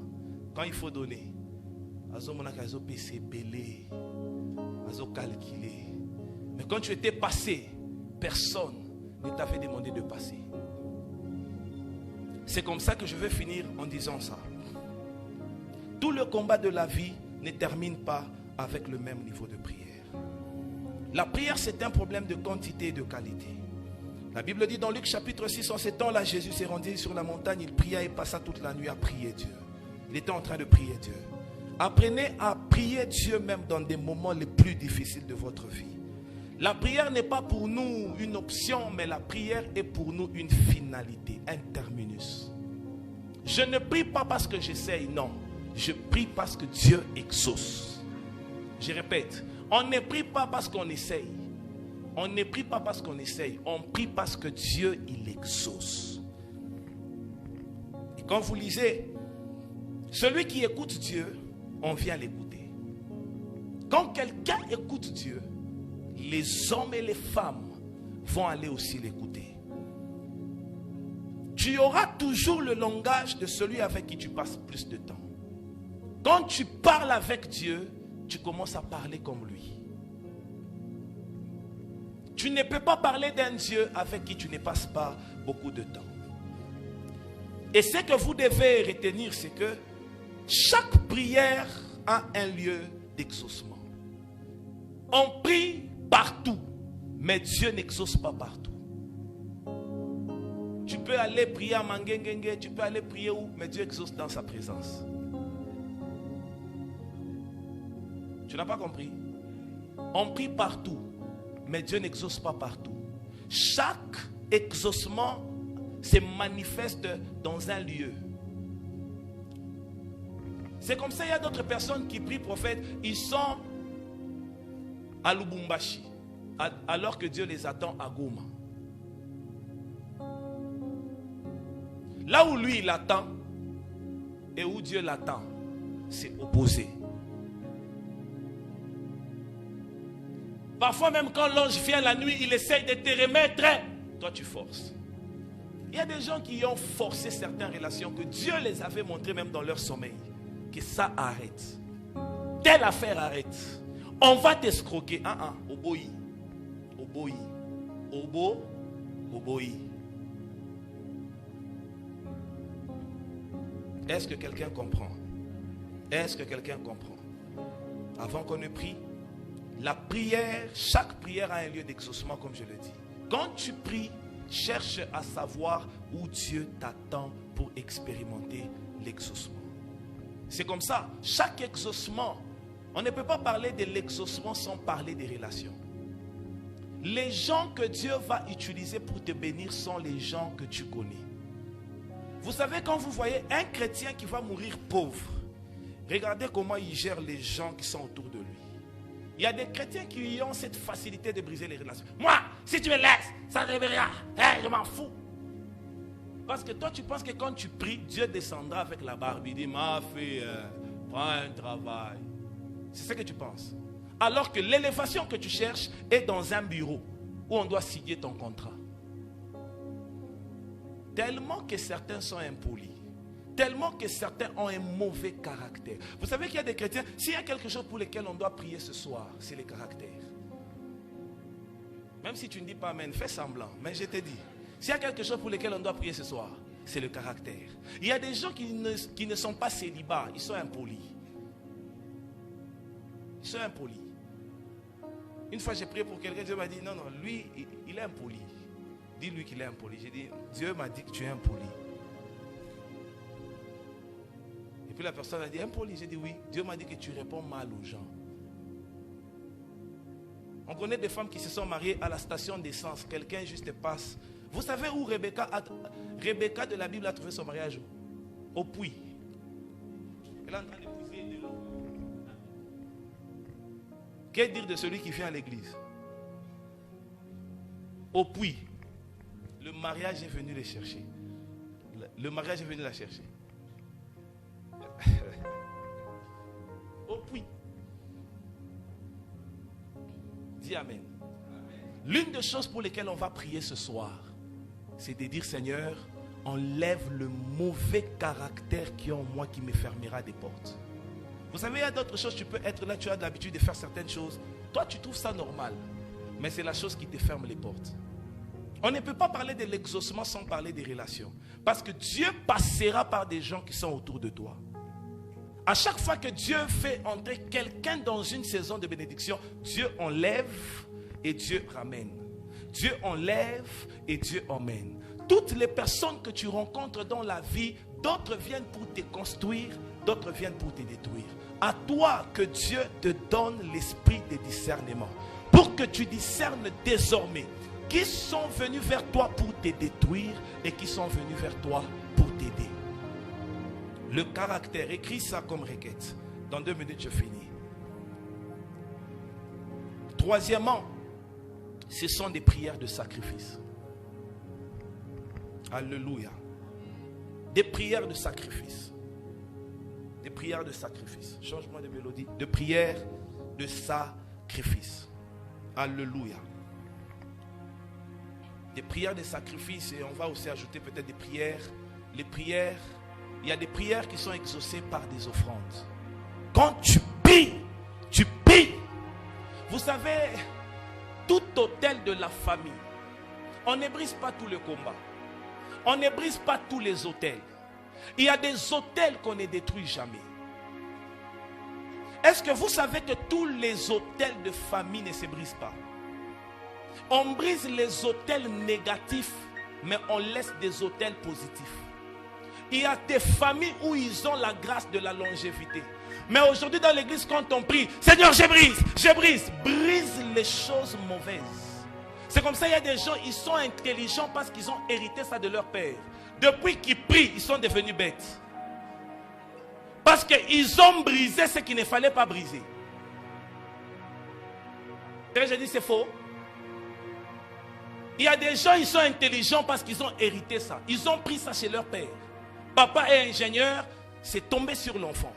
Quand il faut donner, azo PC belé, azo calculé. Mais quand tu étais passé, personne ne t'avait demandé de passer. C'est comme ça que je veux finir en disant ça. Tout le combat de la vie ne termine pas avec le même niveau de prière. La prière, c'est un problème de quantité et de qualité. La Bible dit dans Luc chapitre 6, en ces temps-là, Jésus s'est rendu sur la montagne, il pria et passa toute la nuit à prier Dieu. Il était en train de prier Dieu. Apprenez à prier Dieu même dans des moments les plus difficiles de votre vie. La prière n'est pas pour nous une option, mais la prière est pour nous une finalité, un terminus. Je ne prie pas parce que j'essaye, non. Je prie parce que Dieu exauce. Je répète, on ne prie pas parce qu'on essaye. On ne prie pas parce qu'on essaye. On prie parce que Dieu, il exauce. Et quand vous lisez, celui qui écoute Dieu, on vient l'écouter. Quand quelqu'un écoute Dieu, les hommes et les femmes vont aller aussi l'écouter. Tu auras toujours le langage de celui avec qui tu passes plus de temps. Quand tu parles avec Dieu, tu commences à parler comme lui. Tu ne peux pas parler d'un Dieu avec qui tu ne passes pas beaucoup de temps. Et ce que vous devez retenir, c'est que chaque prière a un lieu d'exaucement. On prie partout, mais Dieu n'exauce pas partout. Tu peux aller prier à Mangengenge, tu peux aller prier où, mais Dieu exauce dans sa présence. Tu n'as pas compris? On prie partout, mais Dieu n'exauce pas partout. Chaque exaucement se manifeste dans un lieu. C'est comme ça, il y a d'autres personnes qui prient prophète, ils sont à Lubumbashi, alors que Dieu les attend à Goma. Là où lui il attend et où Dieu l'attend, c'est opposé. Parfois même quand l'ange vient la nuit, il essaye de te remettre. Toi tu forces. Il y a des gens qui ont forcé certaines relations que Dieu les avait montrées même dans leur sommeil. Que ça arrête. Telle affaire arrête. On va t'escroquer. Oboi. Oboi. Obo. Oboi. Est-ce que quelqu'un comprend? Est-ce que quelqu'un comprend? Avant qu'on ne prie, la prière, chaque prière a un lieu d'exaucement, comme je le dis. Quand tu pries, cherche à savoir où Dieu t'attend pour expérimenter l'exaucement. C'est comme ça, chaque exaucement, on ne peut pas parler de l'exaucement sans parler des relations. Les gens que Dieu va utiliser pour te bénir sont les gens que tu connais. Vous savez, quand vous voyez un chrétien qui va mourir pauvre, regardez comment il gère les gens qui sont autour de lui. Il y a des chrétiens qui ont cette facilité de briser les relations. Moi, si tu me laisses, ça ne veut rien. Je m'en fous. Parce que toi, tu penses que quand tu pries, Dieu descendra avec la barbe. Il dit, ma fille, prends un travail. C'est ce que tu penses. Alors que l'élévation que tu cherches est dans un bureau où on doit signer ton contrat. Tellement que certains sont impolis. Tellement que certains ont un mauvais caractère. Vous savez qu'il y a des chrétiens, s'il y a quelque chose pour lequel on doit prier ce soir, c'est les caractères. Même si tu ne dis pas amen, fais semblant. Mais je te dis, s'il y a quelque chose pour lequel on doit prier ce soir, c'est le caractère. Il y a des gens qui ne sont pas célibats, ils sont impolis. Ils sont impolis. Une fois j'ai prié pour quelqu'un, Dieu m'a dit, non, lui, il est impoli. Dis-lui qu'il est impoli. J'ai dit, Dieu m'a dit que tu es impoli. Et puis la personne a dit, impoli. J'ai dit, oui. Dieu m'a dit que tu réponds mal aux gens. On connaît des femmes qui se sont mariées à la station d'essence. Quelqu'un juste passe. Vous savez où Rebecca de la Bible a trouvé son mariage? Au puits. Elle est en train de pousser de l'eau. Qu'est-ce dire de celui qui vient à l'église? Au puits. Le mariage est venu les chercher. Le mariage est venu la chercher. Au puits. Dis Amen. L'une des choses pour lesquelles on va prier ce soir, c'est de dire, Seigneur, enlève le mauvais caractère qui est en moi qui me fermera des portes. Vous savez, il y a d'autres choses, tu peux être là, tu as l'habitude de faire certaines choses. Toi, tu trouves ça normal, mais c'est la chose qui te ferme les portes. On ne peut pas parler de l'exaucement sans parler des relations. Parce que Dieu passera par des gens qui sont autour de toi. À chaque fois que Dieu fait entrer quelqu'un dans une saison de bénédiction, Dieu enlève et Dieu ramène. Dieu enlève et Dieu emmène. Toutes les personnes que tu rencontres dans la vie, d'autres viennent pour te construire, d'autres viennent pour te détruire. À toi que Dieu te donne l'esprit de discernement. Pour que tu discernes désormais qui sont venus vers toi pour te détruire et qui sont venus vers toi pour t'aider. Le caractère, écris ça comme requête. Dans 2 minutes, je finis. Troisièmement, ce sont des prières de sacrifice. Alléluia. Des prières de sacrifice. Des prières de sacrifice. Changement de mélodie. De prières de sacrifice. Alléluia. Des prières de sacrifice, et on va aussi ajouter peut-être des prières. Les prières, il y a des prières qui sont exaucées par des offrandes. Quand tu pries, tu pries. Vous savez, tout autel de la famille, on ne brise pas tout le combat. On ne brise pas tous les autels. Il y a des autels qu'on ne détruit jamais. Est-ce que vous savez que tous les autels de famille ne se brisent pas? On brise les autels négatifs, mais on laisse des autels positifs. Il y a des familles où ils ont la grâce de la longévité. Mais aujourd'hui dans l'église, quand on prie, Seigneur, je brise les choses mauvaises. C'est comme ça, il y a des gens, ils sont intelligents parce qu'ils ont hérité ça de leur père. Depuis qu'ils prient, ils sont devenus bêtes. Parce qu'ils ont brisé ce qu'il ne fallait pas briser. Je dis c'est faux. Il y a des gens, ils sont intelligents parce qu'ils ont hérité ça. Ils ont pris ça chez leur père. Papa est ingénieur, c'est tombé sur l'enfant.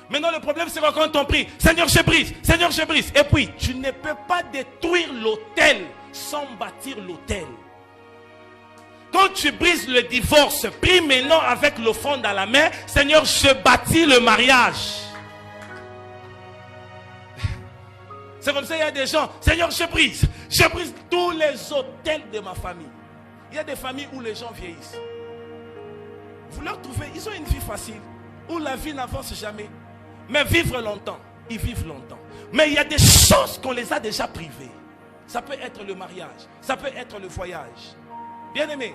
Maintenant le problème c'est quand on prie, Seigneur je brise. Et puis tu ne peux pas détruire l'autel sans bâtir l'autel. Quand tu brises le divorce, prie maintenant avec l'offrande à la main, Seigneur je bâtis le mariage. C'est comme ça, il y a des gens, Seigneur, je brise tous les autels de ma famille. Il y a des familles où les gens vieillissent. Vous leur trouvez, ils ont une vie facile, où la vie n'avance jamais. Mais vivre longtemps, ils vivent longtemps. Mais il y a des choses qu'on les a déjà privées. Ça peut être le mariage, ça peut être le voyage. Bien-aimé,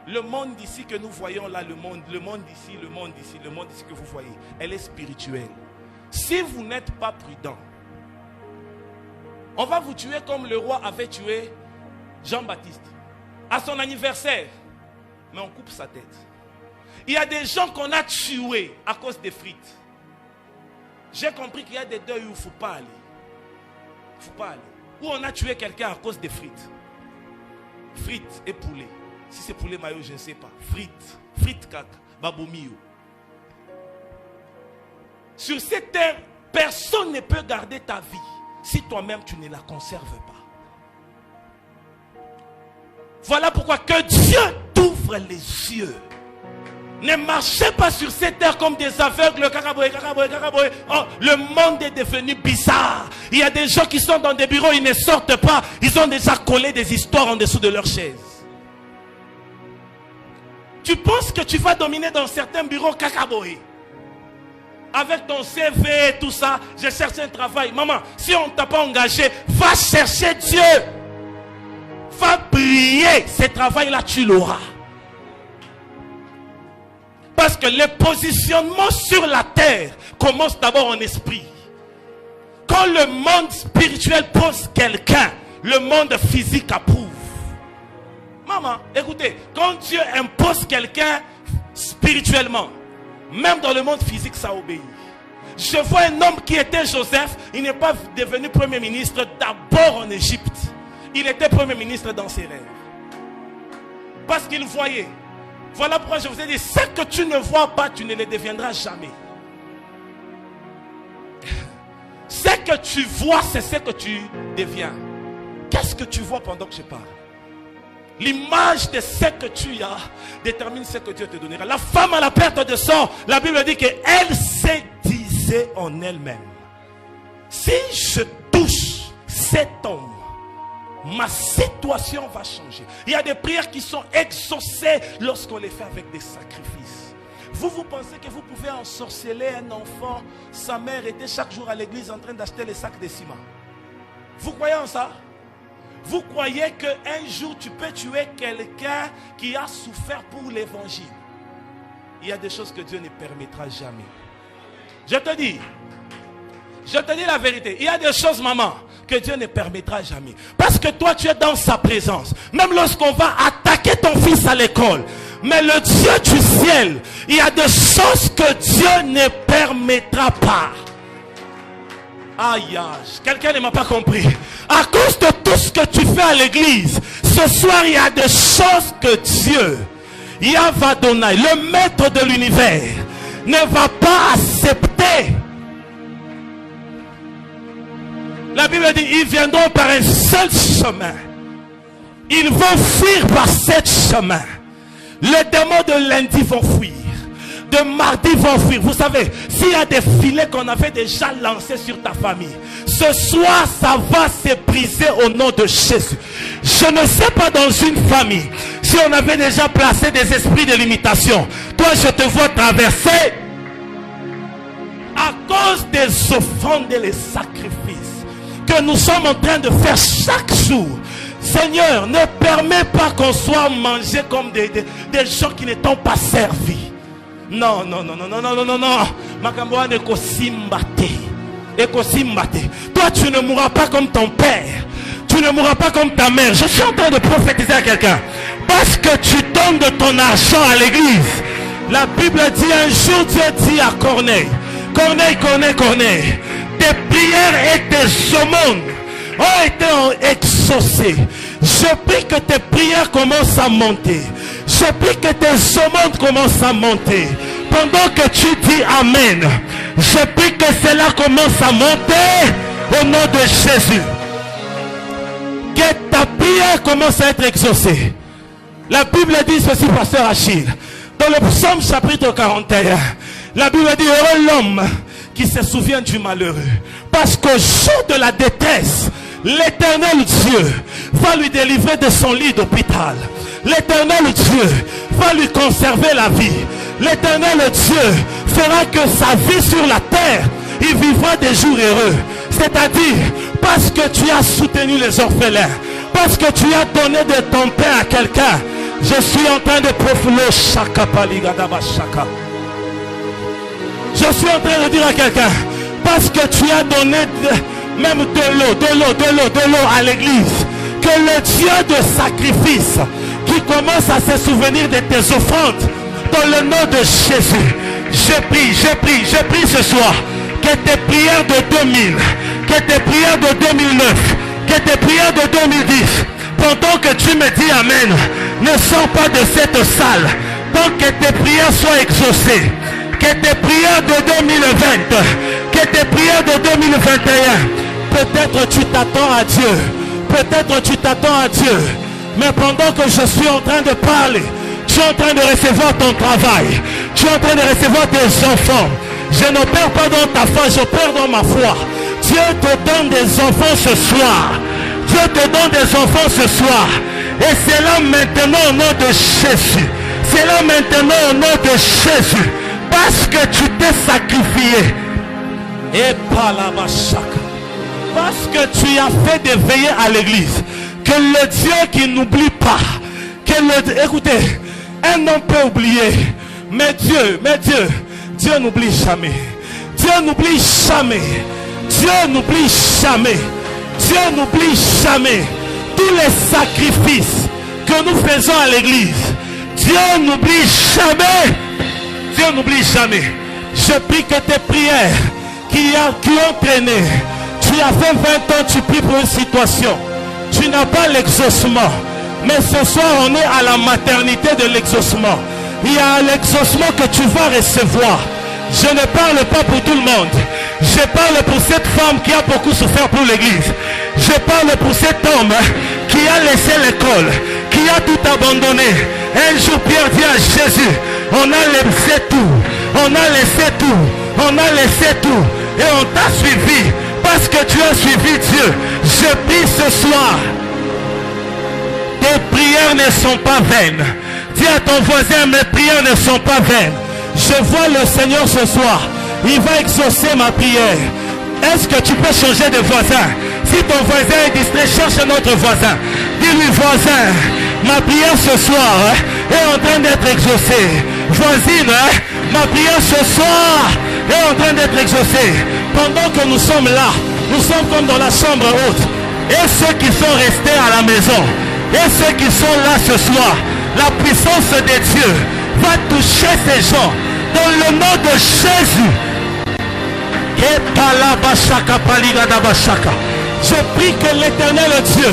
le monde d'ici que nous voyons là, le monde d'ici que vous voyez, elle est spirituelle. Si vous n'êtes pas prudent, on va vous tuer comme le roi avait tué Jean-Baptiste. À son anniversaire. Mais on coupe sa tête. Il y a des gens qu'on a tués à cause des frites. J'ai compris qu'il y a des deuils où il ne faut pas aller. Il ne faut pas aller. Où on a tué quelqu'un à cause des frites. Frites et poulet. Si c'est poulet mayo, je ne sais pas. Frites caca. Babomio. Sur cette terre, personne ne peut garder ta vie si toi-même tu ne la conserves pas. Voilà pourquoi que Dieu t'ouvre les yeux. Ne marchez pas sur cette terre comme des aveugles. Oh, le monde est devenu bizarre. Il y a des gens qui sont dans des bureaux, ils ne sortent pas. Ils ont déjà collé des histoires en dessous de leur chaise. Tu penses que tu vas dominer dans certains bureaux cacaboé. Avec ton CV et tout ça, je cherche un travail. Maman, si on ne t'a pas engagé, va chercher Dieu. Va prier. Ce travail-là, tu l'auras. Parce que le positionnement sur la terre commence d'abord en esprit. Quand le monde spirituel pose quelqu'un, le monde physique approuve. Maman, écoutez, quand Dieu impose quelqu'un spirituellement, même dans le monde physique, ça obéit. Je vois un homme qui était Joseph. Il n'est pas devenu premier ministre d'abord en Égypte. Il était premier ministre dans ses rêves. Parce qu'il voyait. Voilà pourquoi je vous ai dit, ce que tu ne vois pas, tu ne le deviendras jamais. Ce que tu vois, c'est ce que tu deviens. Qu'est-ce que tu vois pendant que je parle? L'image de ce que tu as détermine ce que Dieu te donnera. La femme à la perte de sang, la Bible dit qu'elle se disait en elle-même: si je touche cet homme, ma situation va changer. Il y a des prières qui sont exaucées lorsqu'on les fait avec des sacrifices. Vous pensez que vous pouvez ensorceler un enfant? Sa mère était chaque jour à l'église en train d'acheter les sacs de ciment. Vous croyez en ça? Vous croyez qu'un jour tu peux tuer quelqu'un qui a souffert pour l'évangile? Il y a des choses que Dieu ne permettra jamais. Je te dis la vérité. Il y a des choses, maman, que Dieu ne permettra jamais. Parce que toi, tu es dans sa présence. Même lorsqu'on va attaquer ton fils à l'école. Mais le Dieu du ciel, il y a des choses que Dieu ne permettra pas. Aïe, aïe, quelqu'un ne m'a pas compris. À cause de tout ce que tu fais à l'église, ce soir, il y a des choses que Dieu, Yahvadonai, le maître de l'univers, ne va pas accepter. La Bible dit, ils viendront par un seul chemin. Ils vont fuir par sept chemins. Les démons de lundi vont fuir. De mardi vont fuir. Vous savez, s'il y a des filets qu'on avait déjà lancés sur ta famille, ce soir, ça va se briser au nom de Jésus. Je ne sais pas dans une famille, si on avait déjà placé des esprits de limitation. Toi, je te vois traverser à cause des offrandes et les sacrifices que nous sommes en train de faire chaque jour. Seigneur, ne permets pas qu'on soit mangé comme des gens qui ne t'ont pas servi. Non, non, non, non, non, non, non, non, non. Makamboane ekosimbate. Ekosimbate. Toi, tu ne mourras pas comme ton père. Tu ne mourras pas comme ta mère. Je suis en train de prophétiser à quelqu'un. Parce que tu donnes de ton argent à l'église. La Bible dit un jour, Dieu dit à Corneille: Corneille, Corneille, Corneille, tes prières et tes aumônes ont été exaucées. Je prie que tes prières commencent à monter. Je prie que tes aumônes commencent à monter. Pendant que tu dis Amen, je prie que cela commence à monter au nom de Jésus. Que ta prière commence à être exaucée. La Bible dit ceci, pasteur Achille. Dans le psaume chapitre 41, la Bible dit: heureux l'homme qui se souvient du malheureux. Parce qu'au jour de la détresse, l'Éternel Dieu va lui délivrer de son lit d'hôpital. L'Éternel Dieu va lui conserver la vie. L'Éternel Dieu fera que sa vie sur la terre, il vivra des jours heureux. C'est-à-dire, parce que tu as soutenu les orphelins, parce que tu as donné de ton pain à quelqu'un. Je suis en train de profiler chaka paligadaba chaka. Je suis en train de dire à quelqu'un, parce que tu as donné même de l'eau à l'église, que le Dieu de sacrifice qui commence à se souvenir de tes offrandes, dans le nom de Jésus, je prie ce soir que tes prières de 2000, que tes prières de 2009, que tes prières de 2010, pendant que tu me dis Amen, ne sors pas de cette salle tant que tes prières soient exaucées. Que tes prières de 2020, que tes prières de 2021, peut-être tu t'attends à Dieu, peut-être tu t'attends à Dieu, mais pendant que je suis en train de parler, tu es en train de recevoir ton travail, tu es en train de recevoir tes enfants. Je n'opère pas dans ta foi, j'opère dans ma foi. Dieu te donne des enfants ce soir. Dieu te donne des enfants ce soir. Et c'est là maintenant au nom de Jésus. C'est là maintenant au nom de Jésus. Parce que tu t'es sacrifié. Et par la machaque. Parce que tu as fait des veillées à l'église. Que le Dieu qui n'oublie pas. Écoutez, un homme peut oublier. Mais Dieu n'oublie jamais. Dieu n'oublie jamais. Dieu n'oublie jamais. Dieu n'oublie jamais. Tous les sacrifices que nous faisons à l'église, Dieu n'oublie jamais. Dieu n'oublie jamais. Je prie que tes prières qui ont traîné, tu as fait 20 ans, tu pries pour une situation, tu n'as pas l'exaucement, mais ce soir on est à la maternité de l'exaucement. Il y a l'exaucement que tu vas recevoir. Je ne parle pas pour tout le monde, Je parle pour cette femme qui a beaucoup souffert pour l'église. Je parle pour cet homme qui a laissé l'école, qui a tout abandonné. Un jour Pierre dit à Jésus, on a laissé tout, on a laissé tout, on a laissé tout et on t'a suivi parce que tu as suivi Dieu. Je prie ce soir, tes prières ne sont pas vaines. Dis à ton voisin, mes prières ne sont pas vaines. Je vois le Seigneur ce soir, il va exaucer ma prière. Est-ce que tu peux changer de voisin? Si ton voisin est distrait, cherche un autre voisin. Dis-lui, voisin, ma prière ce soir est en train d'être exaucée. Voisine, ma prière ce soir est en train d'être exaucée. Pendant que nous sommes là, nous sommes comme dans la chambre haute. Et ceux qui sont restés à la maison, et ceux qui sont là ce soir, la puissance de Dieu va toucher ces gens dans le nom de Jésus. Je prie que l'Éternel Dieu,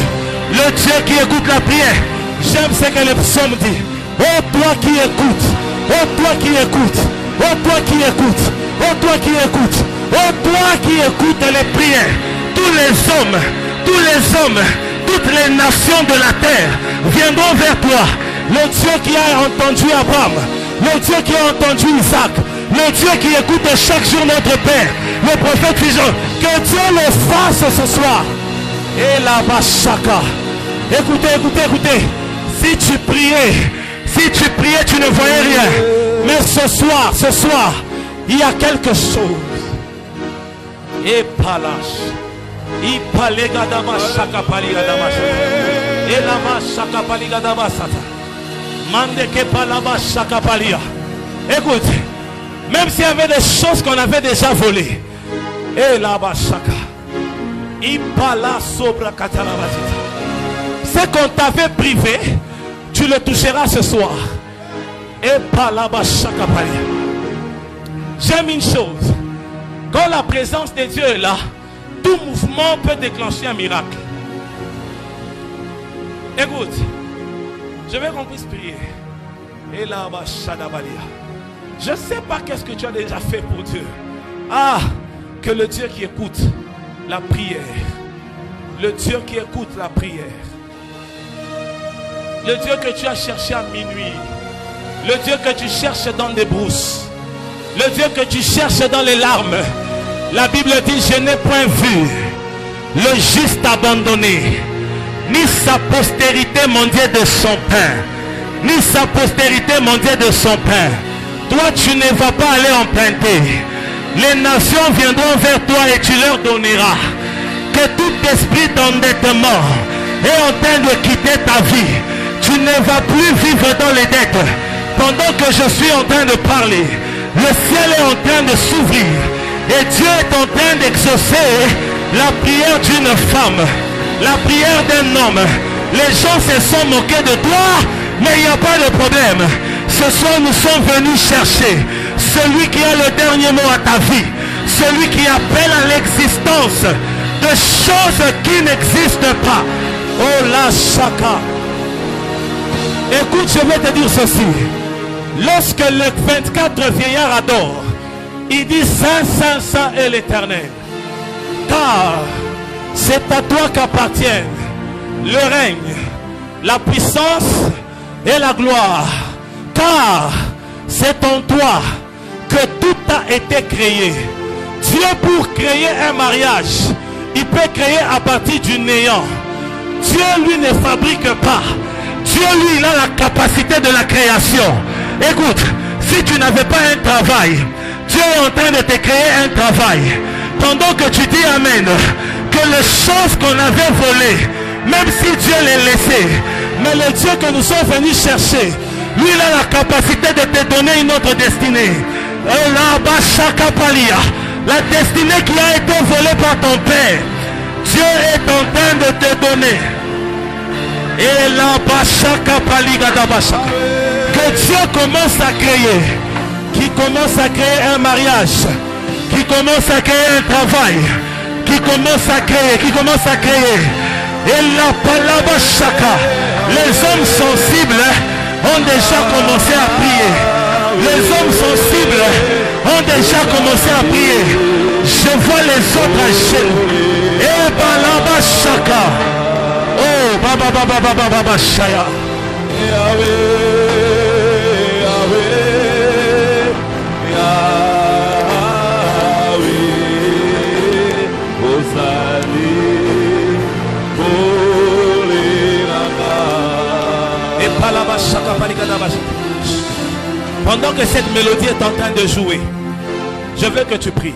le Dieu qui écoute la prière, j'aime ce que le psaume dit. Oh toi qui écoutes, oh toi qui écoutes, oh toi qui écoutes, oh toi qui écoutes, oh toi qui écoutes les prières. Tous les hommes, toutes les nations de la terre viendront vers toi. Le Dieu qui a entendu Abraham, le Dieu qui a entendu Isaac, le Dieu qui écoute chaque jour notre Père, le prophète Jean, que Dieu le fasse ce soir. Et la bachaka. Écoutez. Si tu priais, tu ne voyais rien. Mais ce soir, il y a quelque chose. Et palache. Et palégadama shaka paligadama. Et la machaka paligadama sata. Mandeke palama shaka palia. Écoute. Même s'il y avait des choses qu'on avait déjà volées. Et là-bas, chaka. Ce qu'on t'avait privé, tu le toucheras ce soir. Et pas là-bas, chaka. J'aime une chose. Quand la présence de Dieu est là, tout mouvement peut déclencher un miracle. Écoute, je veux qu'on puisse prier. Et là-bas, chadabalia. Je ne sais pas qu'est-ce que tu as déjà fait pour Dieu. Ah, que le Dieu qui écoute la prière. Le Dieu qui écoute la prière. Le Dieu que tu as cherché à minuit. Le Dieu que tu cherches dans des brousses. Le Dieu que tu cherches dans les larmes. La Bible dit, je n'ai point vu le juste abandonné, ni sa postérité mendier de son pain. Ni sa postérité mendier de son pain. Toi, tu ne vas pas aller emprunter. Les nations viendront vers toi et tu leur donneras. Que tout esprit d'endettement est en train de quitter ta vie. Tu ne vas plus vivre dans les dettes. Pendant que je suis en train de parler, le ciel est en train de s'ouvrir. Et Dieu est en train d'exaucer la prière d'une femme, la prière d'un homme. Les gens se sont moqués de toi, mais il n'y a pas de problème. Ce soir, nous sommes venus chercher celui qui a le dernier mot à ta vie, celui qui appelle à l'existence de choses qui n'existent pas. Oh la chaka. Écoute, je vais te dire ceci. Lorsque les 24 vieillards adorent, il dit Saint, Saint, Saint est l'Éternel. Car c'est à toi qu'appartiennent le règne, la puissance et la gloire. Car c'est en toi que tout a été créé. Dieu, pour créer un mariage, il peut créer à partir du néant. Dieu, lui, ne fabrique pas. Dieu, lui, il a la capacité de la création. Écoute, si tu n'avais pas un travail, Dieu est en train de te créer un travail. Pendant que tu dis Amen, que les choses qu'on avait volées, même si Dieu les laissait, mais le Dieu que nous sommes venus chercher, lui, il a la capacité de te donner une autre destinée. Et là-bas, chaka palia, la destinée qui a été volée par ton Père, Dieu est en train de te donner. Et là-bas, chaka palia, que Dieu commence à créer, qui commence à créer un mariage, qui commence à créer un travail, qui commence à créer, et la palabra chaka, les hommes sensibles ont déjà commencé à prier. Les hommes sensibles ont déjà commencé à prier. Je vois les autres à genoux. Et balaba shaka. Oh, baba baba baba baba shaya. Yahweh, Yahweh, Yahweh, Osali, Bolirama. Et balaba shaka palikadaba. Pendant que cette mélodie est en train de jouer, je veux que tu pries.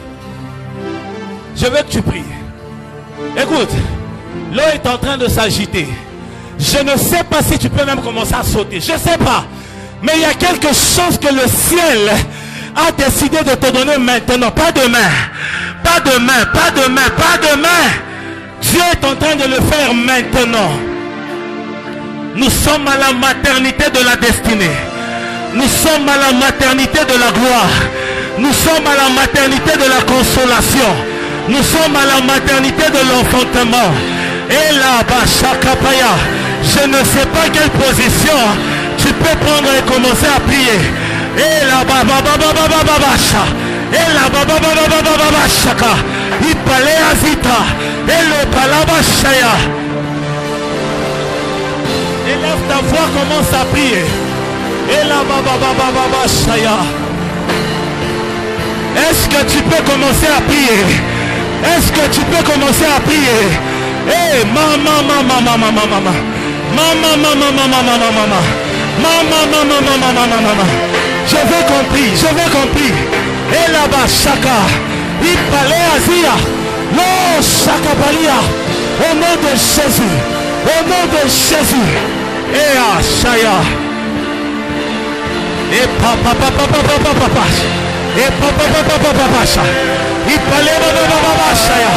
Je veux que tu pries. Écoute, l'eau est en train de s'agiter. Je ne sais pas si tu peux même commencer à sauter. Je ne sais pas. Mais il y a quelque chose que le ciel a décidé de te donner maintenant. Pas demain. Pas demain. Pas demain. Pas demain. Dieu est en train de le faire maintenant. Nous sommes à la maternité de la destinée. Nous sommes à la maternité de la gloire. Nous sommes à la maternité de la consolation. Nous sommes à la maternité de l'enfantement. Et là-bas, Shakapaya, je ne sais pas quelle position tu peux prendre et commencer à prier. Et là-bas, et là-bas, Shaka, il palait Azita, et le Palabashaya. Élève ta voix, commence à prier. Et là-bas, Shaya. Est-ce que tu peux commencer à prier? Est-ce que tu peux commencer à prier? Eh, maman. Je veux qu'on prie. Et là-bas, Chaka, il parlait Azia. Non, Chaka Balia. Au nom de Jésus. Et à Shaya. Et papa. Et papa. Il parlait Shaya.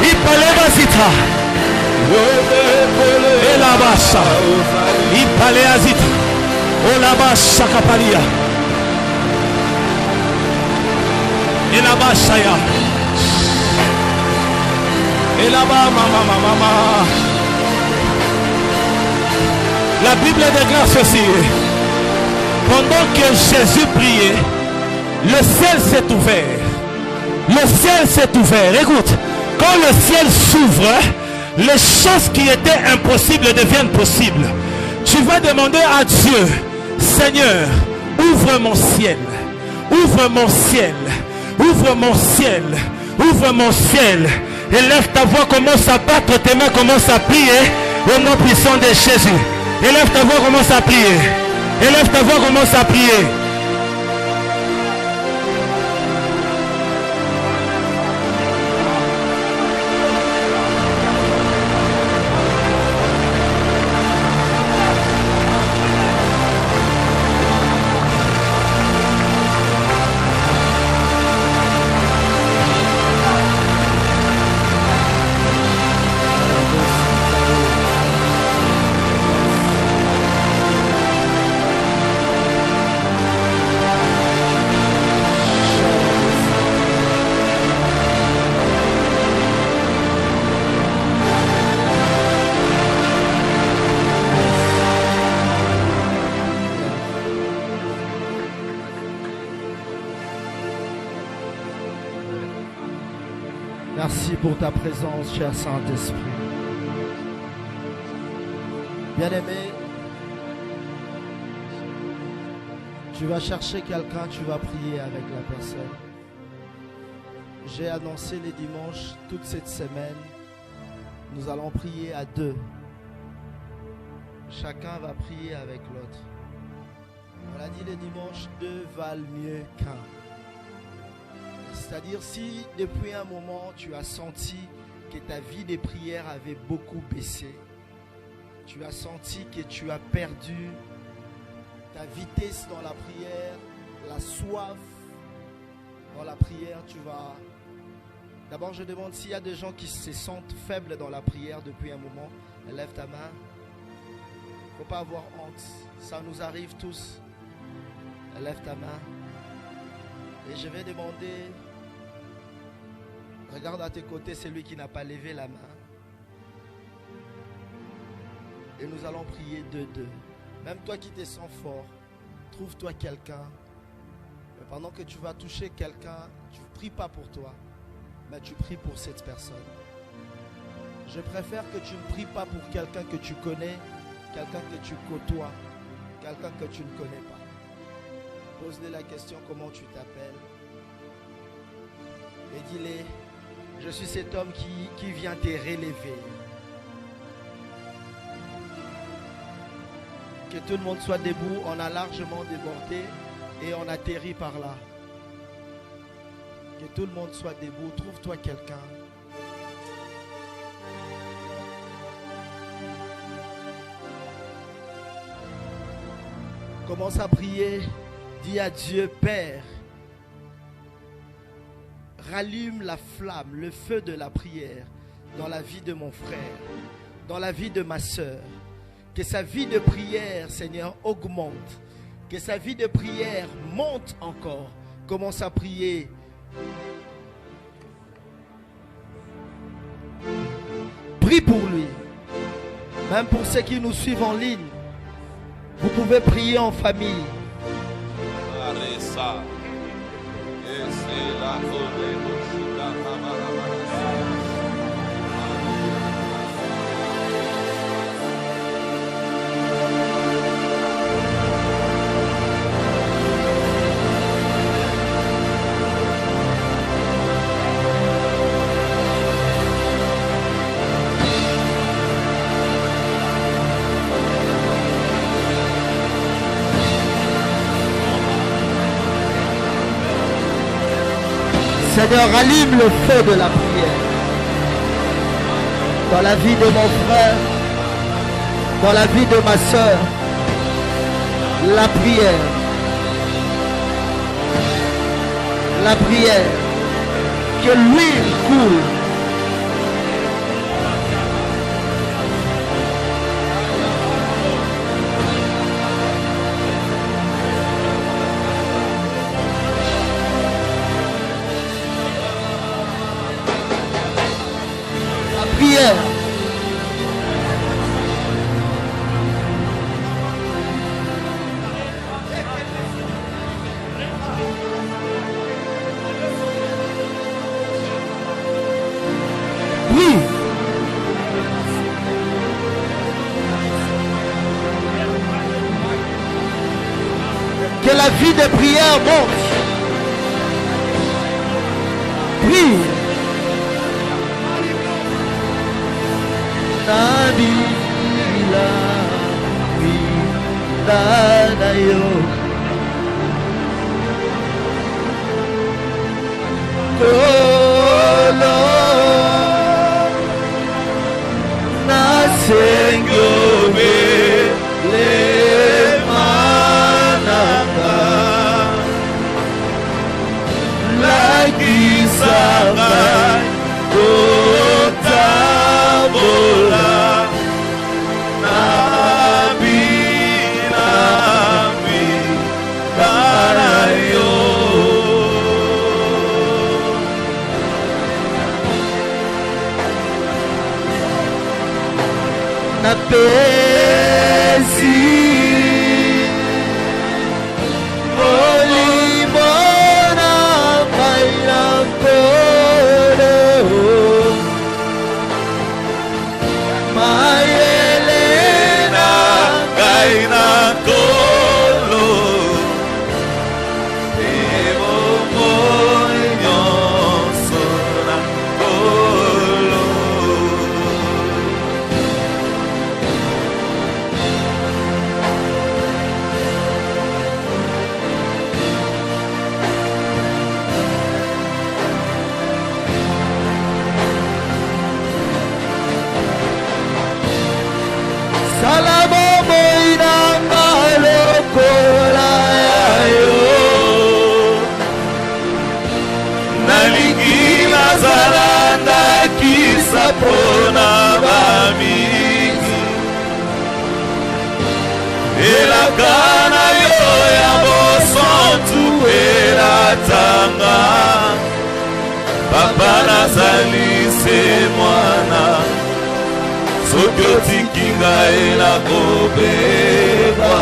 Il parlait Bazita. Et là-bas, il parlait Azita. Oh là-bas, Chaka Balia. Et là-bas, Shaya. Et là-bas, maman. La Bible est de grâce aussi. Pendant que Jésus priait, le ciel s'est ouvert. Écoute, quand le ciel s'ouvre, les choses qui étaient impossibles deviennent possibles. Tu vas demander à Dieu, Seigneur, ouvre mon ciel. Et lève ta voix, commence à battre tes mains, commence à prier au nom puissant de Jésus. Élève ta voix, commence à prier. Merci pour ta présence, cher Saint-Esprit. Bien-aimé, tu vas chercher quelqu'un, tu vas prier avec la personne. J'ai annoncé les dimanches, toute cette semaine, nous allons prier à deux. Chacun va prier avec l'autre. On a dit les dimanches, deux valent mieux qu'un. C'est-à-dire si depuis un moment tu as senti que ta vie de prière avait beaucoup baissé, tu as senti que tu as perdu ta vitesse dans la prière, la soif dans la prière, tu vas... D'abord je demande s'il y a des gens qui se sentent faibles dans la prière depuis un moment, lève ta main. Il ne faut pas avoir honte, ça nous arrive tous. Lève ta main. Et je vais demander, regarde à tes côtés celui qui n'a pas levé la main. Et nous allons prier deux. Même toi qui te sens fort, trouve-toi quelqu'un. Mais pendant que tu vas toucher quelqu'un, tu ne pries pas pour toi. mais tu pries pour cette personne. Je préfère que tu ne pries pas pour quelqu'un que tu connais, quelqu'un que tu côtoies, quelqu'un que tu ne connais pas. Pose-lui la question, comment tu t'appelles? Et dis-lui, je suis cet homme qui vient te relever. Que tout le monde soit debout, on a largement débordé et on atterrit par là. Que tout le monde soit debout, trouve-toi quelqu'un. Commence à prier, dis à Dieu, Père, rallume la flamme, le feu de la prière dans la vie de mon frère, dans la vie de ma soeur. Que sa vie de prière, Seigneur, augmente. Que sa vie de prière monte encore. Commence à prier. Prie pour lui. Même pour ceux qui nous suivent en ligne. Vous pouvez prier en famille. Seigneur, rallume le feu de la prière dans la vie de mon frère, dans la vie de ma soeur. La prière, que l'huile coule. Prière. Oui. Que la vie de prière monte. Prie. Nabila Danayo Kolo Nasengobe Le Manaka Lagi Sabai Kotabola Pesi Olimona Maina Kolo Mayelena Kaina Kolo Evo Moño Sona Kolo. Pona bamiki ela kana yo ya bosantu ela tanga papa nazali se mwana sokoti kinga ela kobeba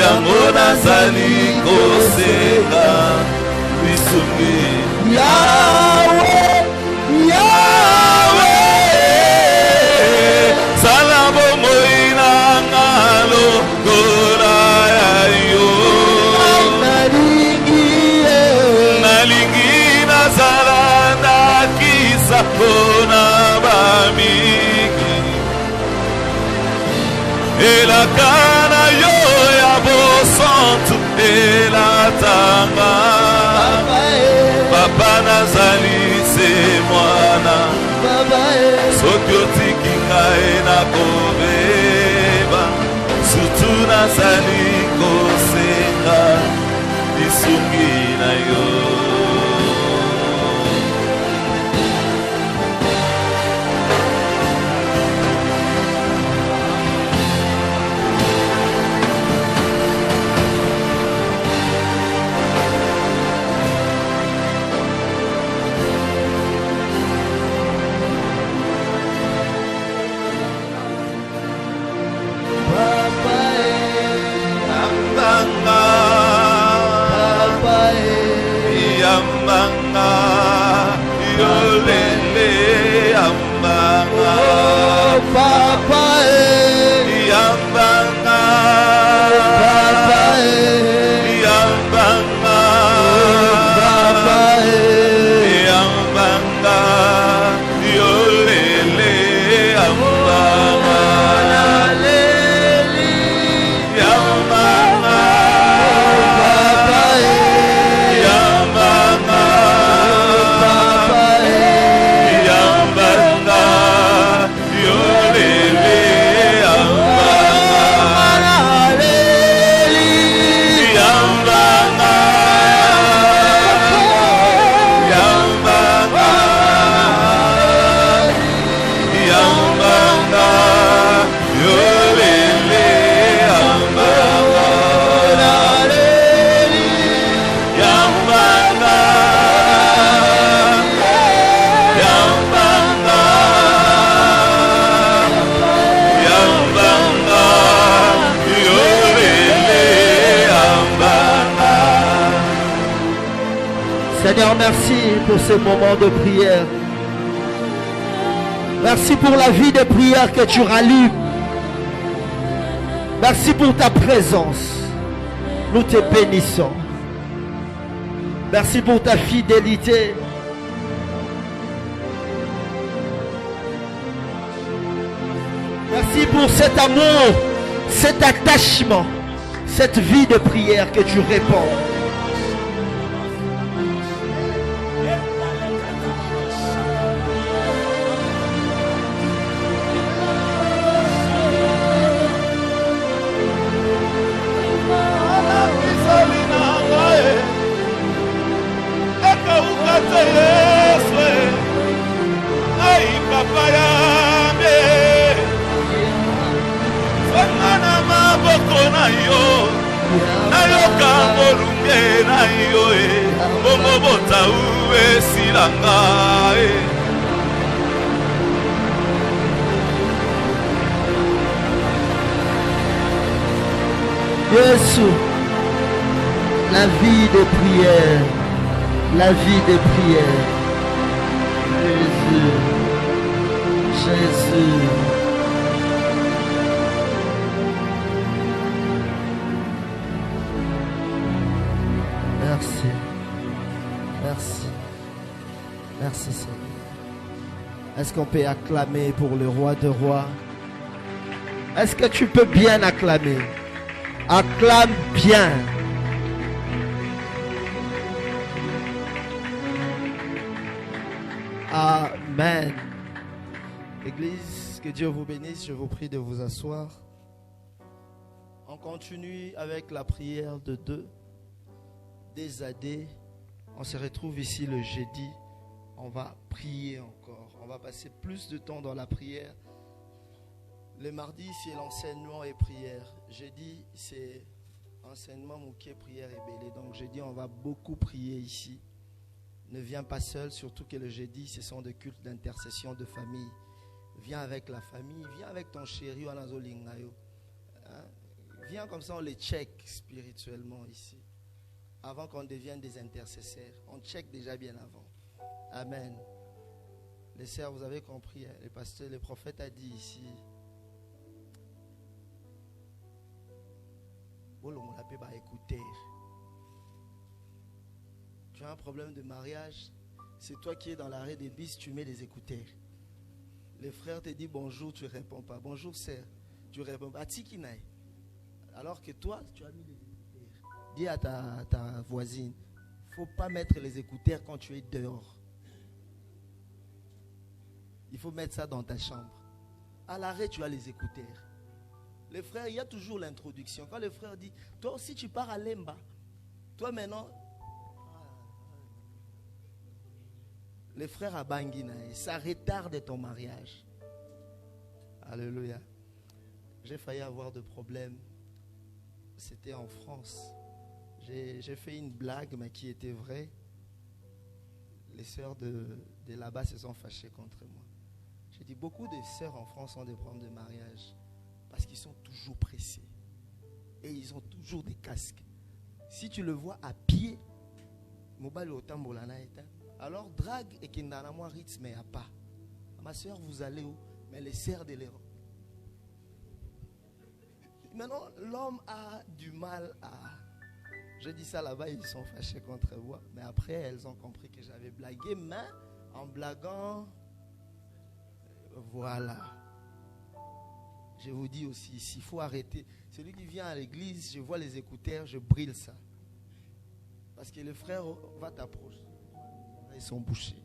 yango nazali koseka bisungi Yahweh ozalana kisa mpona bamingi elaka na yo ya bosantu elatanga papa nazali se mwana soki otiki ngai nakobeba sutu nazali kosenga lisungi na yo. Seigneur, merci pour ce moment de prière. Merci pour la vie de prière que tu rallumes. Merci pour ta présence. Nous te bénissons. Merci pour ta fidélité. Merci pour cet amour, cet attachement, cette vie de prière que tu répands. Jésus, la vie de prière, la vie de prière. Jésus, Jésus. Merci, merci, merci Seigneur. Est-ce qu'on peut acclamer pour le roi de rois? Est-ce que tu peux bien acclamer? Acclame bien. Amen. Église, que Dieu vous bénisse. Je vous prie de vous asseoir. On continue avec la prière de des AD. On se retrouve ici le jeudi. On va prier encore. On va passer plus de temps dans la prière. Le mardi, c'est l'enseignement et prière. Jeudi, c'est enseignement, mouquet, prière et bélé. Donc jeudi, on va beaucoup prier ici. Ne viens pas seul, surtout que le jeudi, ce sont des cultes d'intercession de famille. Viens avec la famille, viens avec ton chéri. Viens comme ça, on les check spirituellement ici. Avant qu'on devienne des intercesseurs. On check déjà bien avant. Amen. Les sœurs, vous avez compris, le pasteur, le prophète a dit ici. Tu as un problème de mariage, C'est toi qui es dans l'arrêt des bus, tu mets les écouteurs. Les frères te disent bonjour, tu ne réponds pas. Bonjour, sœur, tu ne réponds pas. Tikinaï. Alors que toi, tu as mis les écouteurs. Dis à ta voisine, il ne faut pas mettre les écouteurs quand tu es dehors. Il faut mettre ça dans ta chambre. À l'arrêt, tu as les écouteurs. Les frères, il y a toujours l'introduction. Quand le frère dit, toi aussi tu pars à Lemba. Toi maintenant, les frères à Banguina, ça retarde ton mariage. Alléluia. J'ai failli avoir de problèmes. C'était en France. J'ai fait une blague, mais qui était vraie. Les sœurs de là-bas se sont fâchées contre moi. J'ai dit, beaucoup de sœurs en France ont des problèmes de mariage parce qu'ils sont toujours pressés. Et ils ont toujours des casques. Si tu le vois à pied, alors drague et qu'il n'a pas rythme, mais il n'y a pas. Ma soeur, vous allez où? Mais les serres de l'héros. Maintenant, l'homme a du mal à... Je dis ça là-bas, ils sont fâchés contre moi. Mais après, elles ont compris que j'avais blagué. Mais en blaguant, voilà. Je vous dis aussi, s'il faut arrêter. Celui qui vient à l'église, je vois les écouteurs, je brille ça. Parce que le frère va t'approcher. Ils sont bouchés.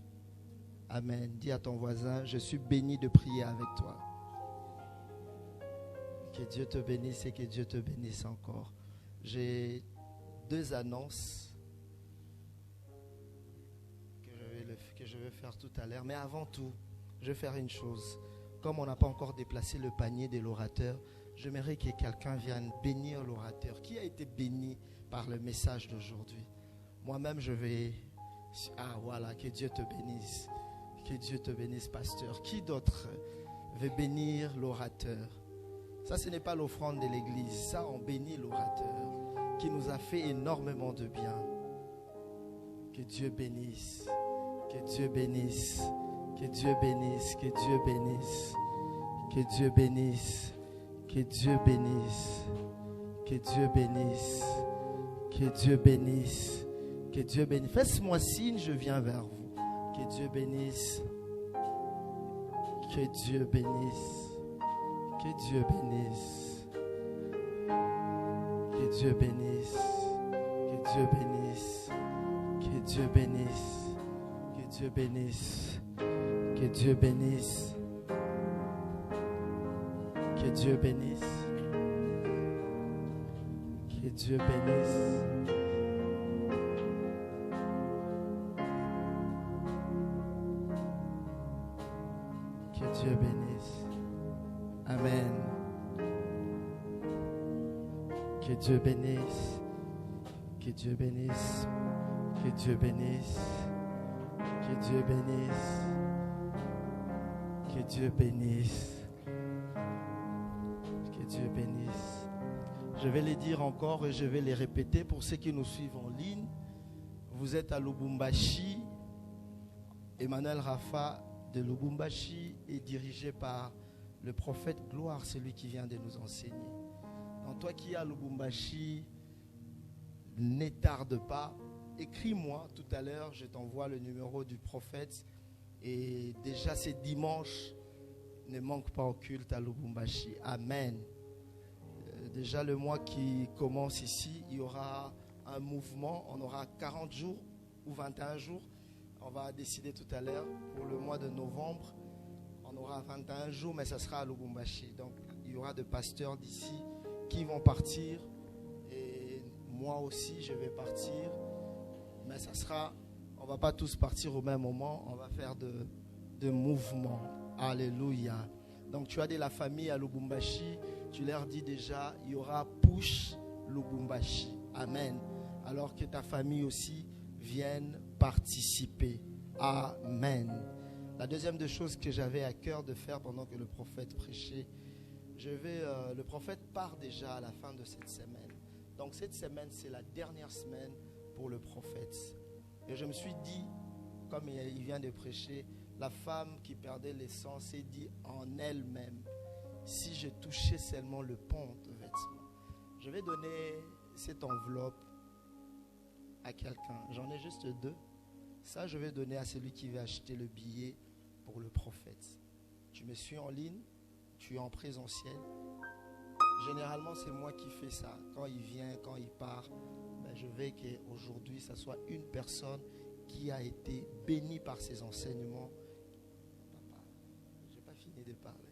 Amen. Dis à ton voisin, je suis béni de prier avec toi. Que Dieu te bénisse et que Dieu te bénisse encore. J'ai 2 annonces que je vais faire tout à l'heure. Mais avant tout, je vais faire une chose. Comme on n'a pas encore déplacé le panier de l'orateur, j'aimerais que quelqu'un vienne bénir l'orateur. Qui a été béni par le message d'aujourd'hui? Moi-même, je vais... Ah voilà, que Dieu te bénisse. Que Dieu te bénisse, pasteur. Qui d'autre veut bénir l'orateur? Ça, ce n'est pas l'offrande de l'église. Ça, on bénit l'orateur qui nous a fait énormément de bien. Que Dieu bénisse. Que Dieu bénisse. Que Dieu bénisse. Que Dieu bénisse. Que Dieu bénisse. Que Dieu bénisse. Que Dieu bénisse. Que Dieu bénisse. Que Dieu bénisse. Faites-moi signe, je viens vers vous. Que Dieu bénisse. Que Dieu bénisse. Que Dieu bénisse. Que Dieu bénisse. Que Dieu bénisse. Que Dieu bénisse. Que Dieu bénisse. Que Dieu bénisse. Que Dieu bénisse. Que Dieu bénisse. Que Dieu bénisse. Amen. Que Dieu bénisse. Que Dieu bénisse. Que Dieu bénisse. Que Dieu bénisse. Que Dieu bénisse. Que Dieu bénisse. Je vais les dire encore et je vais les répéter pour ceux qui nous suivent en ligne. Vous êtes à Lubumbashi. Emmanuel Rafa de Lubumbashi est dirigé par le prophète Gloire, celui qui vient de nous enseigner. Donc toi qui es à Lubumbashi, ne tarde pas. Écris-moi tout à l'heure, je t'envoie le numéro du prophète. Et déjà c'est dimanche, ne manque pas au culte à Lubumbashi. Amen. Déjà le mois qui commence ici, il y aura un mouvement. On aura 40 jours ou 21 jours. On va décider tout à l'heure pour le mois de novembre. On aura 21 jours, mais ça sera à Lubumbashi. Donc, il y aura des pasteurs d'ici qui vont partir. Et moi aussi, je vais partir. Mais ça sera, on ne va pas tous partir au même moment. On va faire de mouvements. Alléluia. Donc, tu as de la famille à Lubumbashi. Tu leur dis déjà, il y aura Push Lubumbashi. Amen. Alors que ta famille aussi vienne participer. Amen. La deuxième des choses que j'avais à cœur de faire pendant que le prophète prêchait, le prophète part déjà à la fin de cette semaine. Donc cette semaine, c'est la dernière semaine pour le prophète. Et je me suis dit, comme il vient de prêcher, la femme qui perdait l'essence s'est dit en elle-même, si je touchais seulement le pont de vêtements. Je vais donner cette enveloppe à quelqu'un. J'en ai juste 2. Ça, je vais donner à celui qui veut acheter le billet pour le prophète. Tu me suis en ligne, tu es en présentiel. Généralement, c'est moi qui fais ça. Quand il vient, quand il part, ben, je veux qu'aujourd'hui, ça soit une personne qui a été bénie par ses enseignements. Papa, je n'ai pas fini de parler.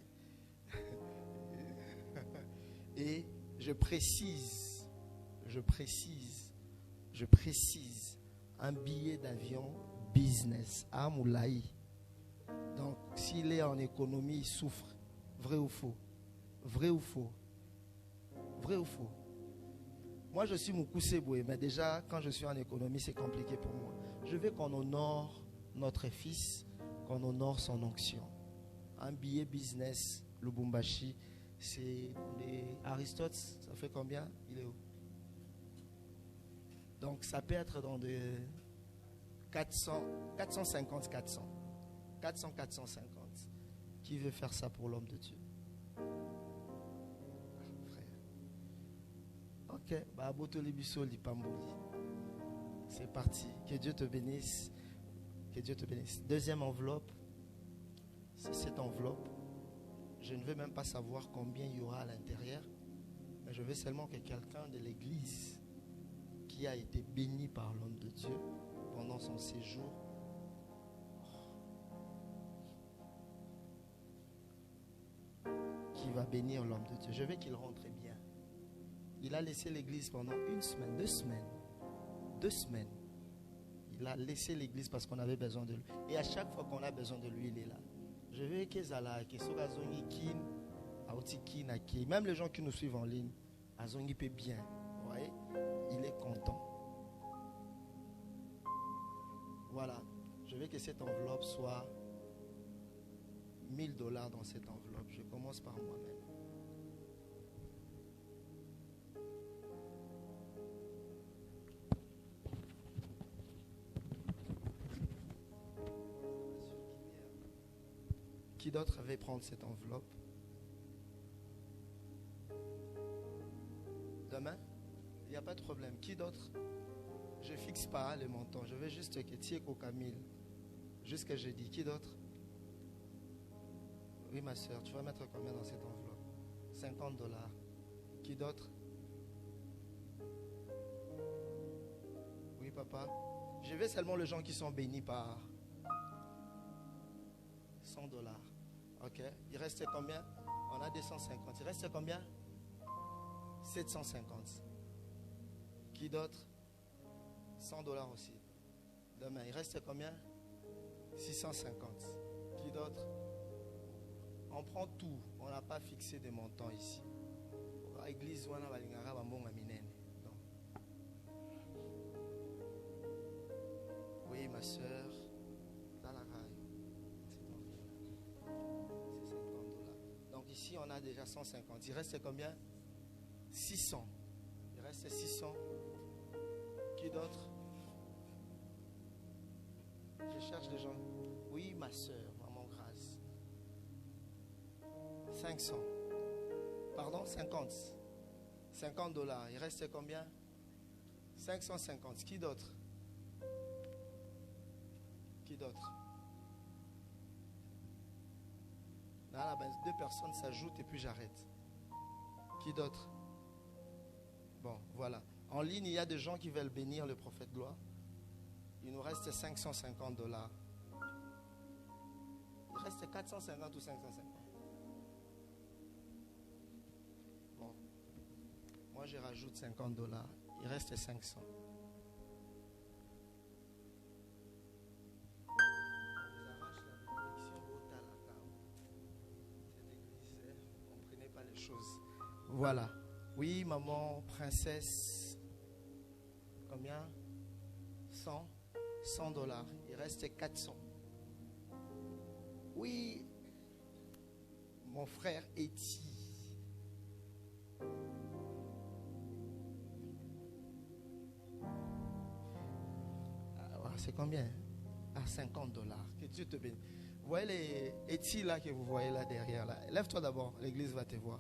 Et je précise, un billet d'avion business à Moulaï. Donc, s'il est en économie, il souffre. Vrai ou faux? Vrai ou faux? Vrai ou faux? Moi, je suis Moukousseboué, mais déjà, quand je suis en économie, c'est compliqué pour moi. Je veux qu'on honore notre fils, qu'on honore son onction. Un billet business, Lubumbashi, c'est les Aristote, ça fait combien? Il est où? Donc, ça peut être dans de 450. 450. Qui veut faire ça pour l'homme de Dieu? Ok, c'est parti. Que Dieu te bénisse. Que Dieu te bénisse. Deuxième enveloppe, c'est cette enveloppe. Je ne veux même pas savoir combien il y aura à l'intérieur, mais je veux seulement que quelqu'un de l'église qui a été béni par l'homme de Dieu pendant son séjour qui va bénir l'homme de Dieu. Je veux qu'il rentre bien. Il a laissé l'église pendant 1 semaine, 2 semaines. 2 semaines. Il a laissé l'église parce qu'on avait besoin de lui. Et à chaque fois qu'on a besoin de lui, il est là. Je veux que Zala, que Sogazongi Kin, Aotiki Naki, même les gens qui nous suivent en ligne, Azongi peut bien. Vous voyez? Il est content. Voilà. Je veux que cette enveloppe soit $1000 dans cette enveloppe. Je commence par moi-même. Qui d'autre avait prendre cette enveloppe? Demain? Il n'y a pas de problème. Qui d'autre? Je ne fixe pas le montant. Je veux juste que Tieko Camille, jusqu'à jeudi. Qui d'autre? Oui, ma soeur, tu vas mettre combien dans cette enveloppe? $50. Qui d'autre? Oui, papa. Je veux seulement les gens qui sont bénis par $100. Ok. Il reste combien? On a 250. Il reste combien? 750. Qui d'autre? $100 aussi. Demain, il reste combien? 650. Qui d'autre? On prend tout. On n'a pas fixé de montant ici. Église, oui, ma soeur. Donc ici, on a déjà 150. Il reste combien? 600. Il reste 600. Qui d'autre? Je cherche des gens. Oui, ma soeur, maman grâce. 500. Pardon, 50. $50. Il reste combien? 550. Qui d'autre? Qui d'autre? Là, ben, 2 personnes s'ajoutent et puis j'arrête. Qui d'autre? Bon, voilà. En ligne, il y a des gens qui veulent bénir le prophète Gloire. Il nous reste $550. Il reste 450 ou 550. Bon. Moi, je rajoute $50. Il reste 500. Voilà. Oui, maman, princesse. Combien? 100. $100. Il reste 400. Oui, mon frère Eti. C'est combien? À $50. Que Dieu te bénisse. Vous voyez les Eti là que vous voyez là derrière là. Lève-toi d'abord, l'église va te voir.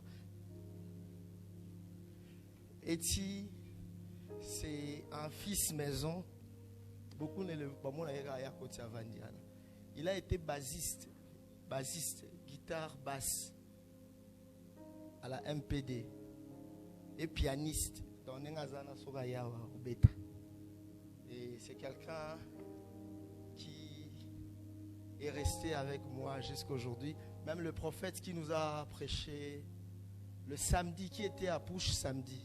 Eti, c'est un fils maison Beaucoup ne le savent pas. Il a été bassiste, guitare, basse à la MPD et pianiste dans Nengazana Sogayawa au Beta. Et c'est quelqu'un qui est resté avec moi jusqu'à aujourd'hui. Même le prophète qui nous a prêché le samedi, qui était à Pouche samedi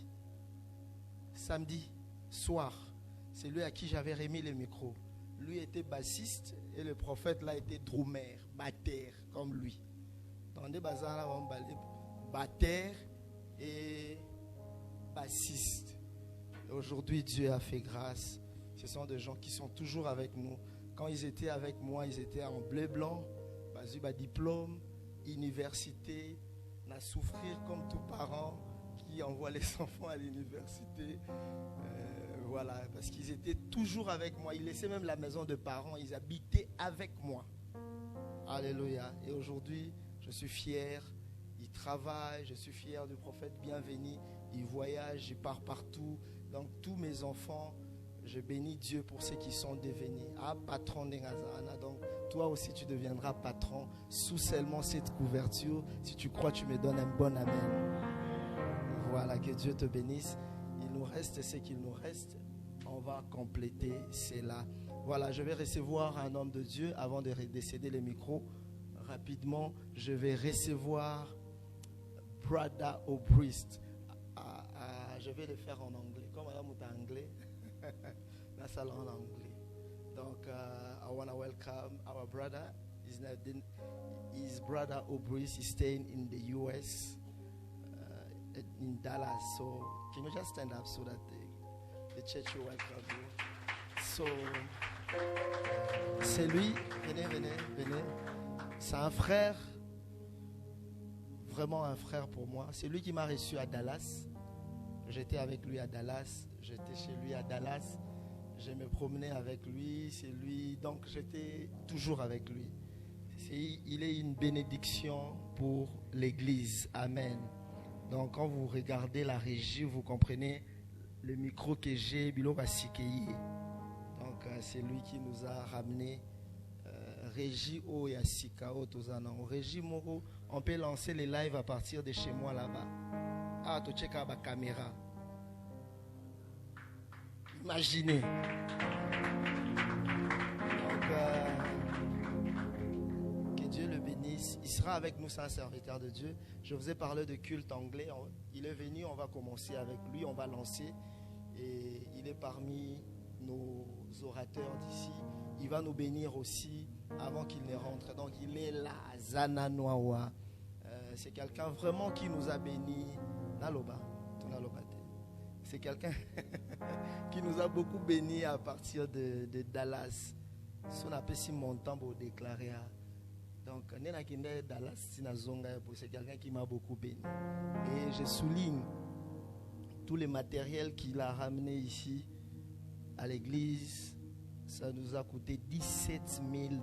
soir, c'est lui à qui j'avais remis le micro. Lui était bassiste et le prophète là était drummer, batteur comme lui. Dans des bazars là, on balait batteur et bassiste. Et aujourd'hui, Dieu a fait grâce. Ce sont des gens qui sont toujours avec nous. Quand ils étaient avec moi, ils étaient en bleu blanc, bas diplôme, université, n'a souffrir comme tout parent qui envoie les enfants à l'université. Voilà, parce qu'ils étaient toujours avec moi. Ils laissaient même la maison de parents. Ils habitaient avec moi. Alléluia. Et aujourd'hui, je suis fier. Il travaille. Je suis fier du prophète Bienvenu. Il voyage. Il part partout. Donc, tous mes enfants, je bénis Dieu pour ceux qui sont devenus. Ah, patron de Ngazana. Donc, toi aussi, tu deviendras patron sous seulement cette couverture. Si tu crois, tu me donnes un bon amen. Voilà, que Dieu te bénisse. Il nous reste ce qu'il nous reste. On va compléter cela. Voilà, je vais recevoir un homme de Dieu avant de décéder le micro. Rapidement, je vais recevoir Brother O'Priest. Je vais le faire en anglais. Comme madame est anglais, la salle en anglais. Donc, I want to welcome our brother. His brother O'Priest is staying in the US, in Dallas. So, can you just stand up so that the church will welcome you? So, c'est lui. Venez. C'est un frère, vraiment un frère pour moi. C'est lui qui m'a reçu à Dallas. J'étais avec lui à Dallas. J'étais chez lui à Dallas. Je me promenais avec lui. C'est lui. Donc, j'étais toujours avec lui. Il est une bénédiction pour l'église. Amen. Donc, quand vous regardez la régie, vous comprenez le micro que j'ai, Bilo Rasikeye. Donc, c'est lui qui nous a ramené. Régie O et Asikao, Tozanan. Régie Moro, on peut lancer les lives à partir de chez moi là-bas. Ah, tu check la caméra. Imaginez. Donc, que Dieu le bénisse. Il sera avec nous, c'est un serviteur de Dieu. Je vous ai parlé de culte anglais. Il est venu, on va commencer avec lui, on va lancer. Et il est parmi nos orateurs d'ici. Il va nous bénir aussi avant qu'il ne rentre. Donc, il est là, Zana Noawa. C'est quelqu'un vraiment qui nous a bénis. Naloba, c'est quelqu'un qui nous a beaucoup bénis à partir de Dallas. Son appel si montant pour déclarer. Donc, Dallas, c'est quelqu'un qui m'a beaucoup béni. Et je souligne tout le matériel qu'il a ramené ici à l'église. Ça nous a coûté $17,000.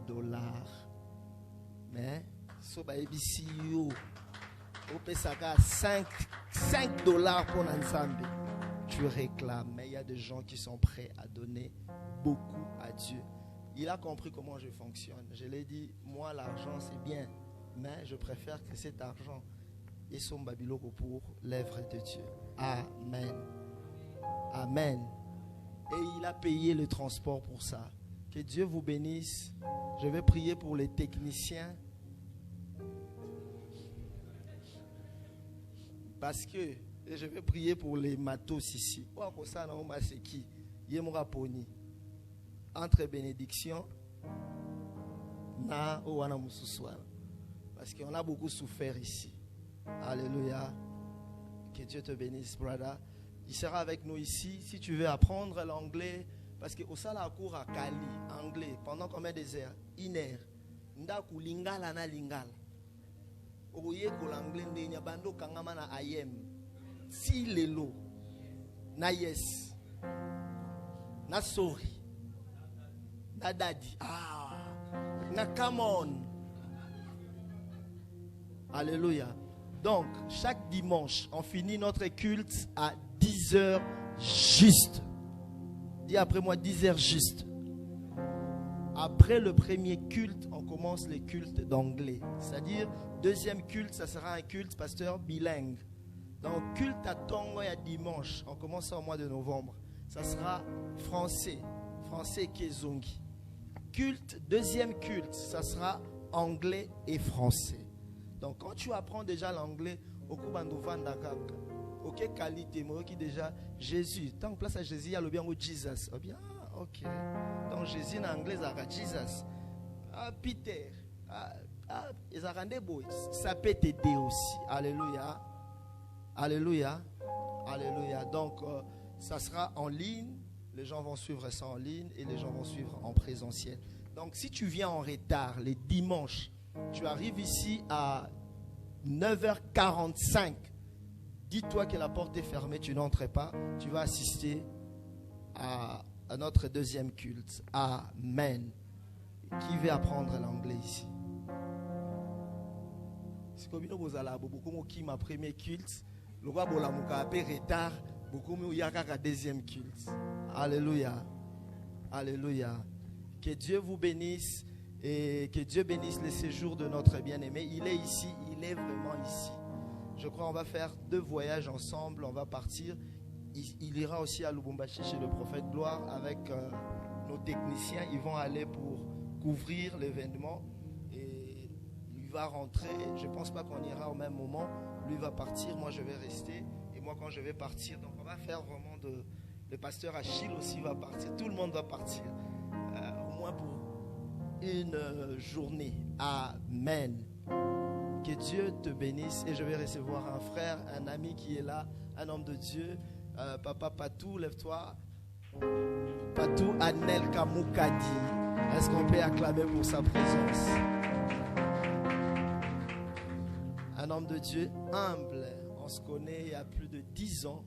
Mais, au Pesaka, $5 pour l'ensemble. Tu réclames, mais il y a des gens qui sont prêts à donner beaucoup à Dieu. Il a compris comment je fonctionne. Je l'ai dit, moi l'argent c'est bien, mais je préfère que cet argent ait son babiloko pour l'œuvre de Dieu. Amen. Amen. Et il a payé le transport pour ça. Que Dieu vous bénisse. Je vais prier pour les techniciens. Parce que je vais prier pour les matos ici. Entre bénédiction, parce qu'on a beaucoup souffert ici. Alléluia. Que Dieu te bénisse, brother. Il sera avec nous ici. Si tu veux apprendre l'anglais, parce que au sala cours à Cali, anglais, pendant combien de heures? 1 heure. Ndaku lingala na lingala. Oye ko l'anglais ndenya bando kangama na ayem. Si lelo. Na yes. Na sorry. Na daddy. Na come on. Alléluia. Donc, chaque dimanche, on finit notre culte à 10h juste. Dis après moi 10h juste. Après le premier culte, on commence les cultes d'anglais. C'est-à-dire, deuxième culte, ça sera un culte, pasteur, bilingue. Donc, culte à Tongo, il y a dimanche. On commence ça au mois de novembre. Ça sera français. Français Kezongi. Culte, deuxième culte, ça sera anglais et français. Donc, quand tu apprends déjà l'anglais, au ok, qualité, moi qui déjà Jésus. Tant que place à Jésus, il y a le bien au Jesus. Oh bien, ok. Donc, Jésus en anglais, c'est Jesus. Peter. Ils ont rendu beau. Ça peut t'aider aussi. Alléluia. Alléluia. Alléluia. Donc, ça sera en ligne. Les gens vont suivre ça en ligne et les gens vont suivre en présentiel. Donc, si tu viens en retard les dimanches, tu arrives ici à 9h45. Dis-toi que la porte est fermée, tu n'entres pas. Tu vas assister à notre deuxième culte. Amen. Qui veut apprendre l'anglais ici? C'est comme vous allez beaucoup qui m'a premier culte. Le roi Bolamuka a fait retard. Beaucoup mieux y a qu'à deuxième culte. Alléluia. Alléluia. Que Dieu vous bénisse et que Dieu bénisse les séjours de notre bien-aimé. Il est ici, il est vraiment ici. Je crois qu'on va faire 2 voyages ensemble. On va partir. Il ira aussi à Lubumbashi chez le prophète Gloire avec nos techniciens. Ils vont aller pour couvrir l'événement. Et il va rentrer. Je ne pense pas qu'on ira au même moment. Lui va partir, moi je vais rester. Et moi quand je vais partir, donc on va faire vraiment de... Le pasteur Achille aussi va partir. Tout le monde va partir. Au moins pour une journée. Amen. Que Dieu te bénisse. Et je vais recevoir un frère, un ami qui est là, un homme de Dieu. Papa Patou, lève-toi. Patou Anel Kamoukadi. Est-ce qu'on peut acclamer pour sa présence? Un homme de Dieu humble. On se connaît il y a plus de 10 ans.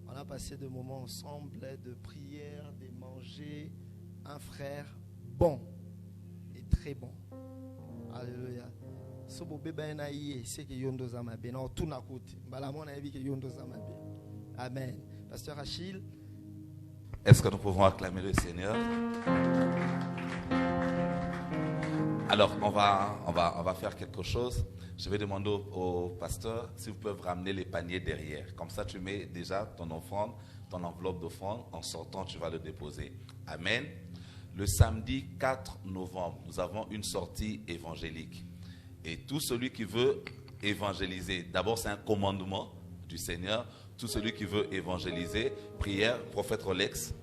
On a passé des moments ensemble, de prière, de manger. Un frère bon et très bon. Alléluia. So bo beba na yé c'est que yondo zamabe na tout na côté. Bala mon avis que yondo zamabe. Amen. Pasteur Achille. Est-ce que nous pouvons acclamer le Seigneur? Alors, on va faire quelque chose. Je vais demander au pasteur si vous pouvez ramener les paniers derrière. Comme ça, tu mets déjà ton offrande, ton enveloppe d'offrande. En sortant, tu vas le déposer. Amen. Le samedi 4 novembre, nous avons une sortie évangélique. Et tout celui qui veut évangéliser, d'abord c'est un commandement du Seigneur. Tout celui qui veut évangéliser, prière, prophète Rolex.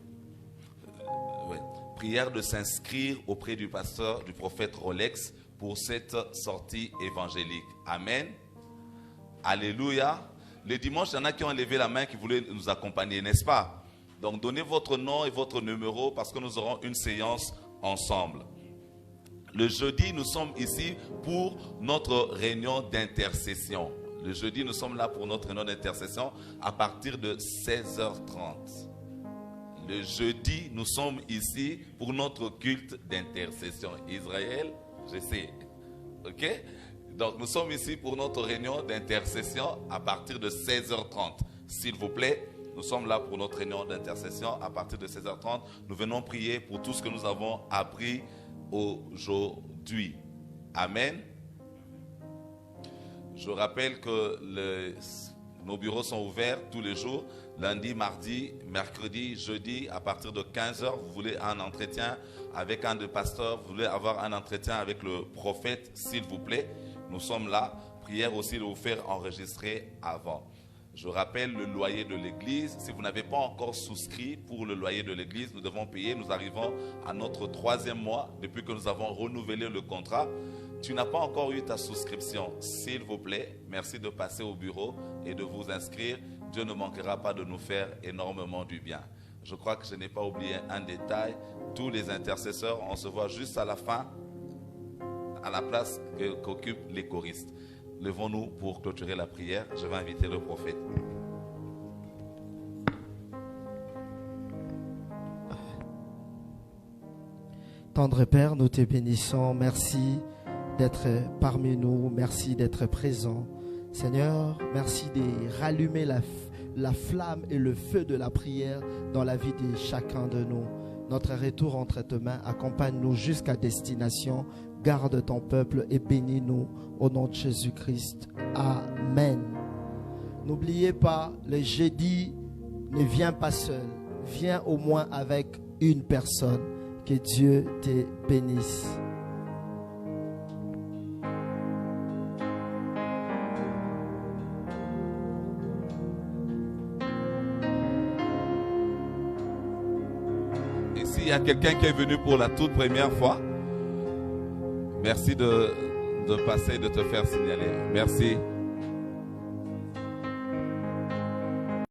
Prière de s'inscrire auprès du pasteur, du prophète Rolex pour cette sortie évangélique. Amen. Alléluia. Le dimanche, il y en a qui ont levé la main qui voulaient nous accompagner, n'est-ce pas? Donc, donnez votre nom et votre numéro parce que nous aurons une séance ensemble. Le jeudi, nous sommes ici pour notre réunion d'intercession. Le jeudi, nous sommes là pour notre réunion d'intercession à partir de 16h30. Le jeudi, nous sommes ici pour notre culte d'intercession. Israël, je sais. Ok? Donc, nous sommes ici pour notre réunion d'intercession à partir de 16h30. S'il vous plaît, nous sommes là pour notre réunion d'intercession à partir de 16h30. Nous venons prier pour tout ce que nous avons appris aujourd'hui. Amen. Je rappelle que nos bureaux sont ouverts tous les jours. Lundi, mardi, mercredi, jeudi, à partir de 15h, vous voulez un entretien avec un des pasteurs, vous voulez avoir un entretien avec le prophète, s'il vous plaît. Nous sommes là. Prière aussi de vous faire enregistrer avant. Je rappelle le loyer de l'église. Si vous n'avez pas encore souscrit pour le loyer de l'église, nous devons payer. Nous arrivons à notre 3e mois depuis que nous avons renouvelé le contrat. Tu n'as pas encore eu ta souscription, s'il vous plaît, merci de passer au bureau et de vous inscrire. Dieu ne manquera pas de nous faire énormément du bien. Je crois que je n'ai pas oublié un détail. Tous les intercesseurs, on se voit juste à la fin, à la place qu'occupent les choristes. Levons-nous pour clôturer la prière. Je vais inviter le prophète. Tendre Père, nous te bénissons. Merci d'être parmi nous. Merci d'être présent. Seigneur, merci de rallumer la flamme et le feu de la prière dans la vie de chacun de nous. Notre retour entre tes mains. Accompagne-nous jusqu'à destination. Garde ton peuple et bénis-nous au nom de Jésus-Christ. Amen. N'oubliez pas, le jeudi, ne viens pas seul. Viens au moins avec une personne. Que Dieu te bénisse. Et s'il y a quelqu'un qui est venu pour la toute première fois, merci de passer et de te faire signaler. Merci.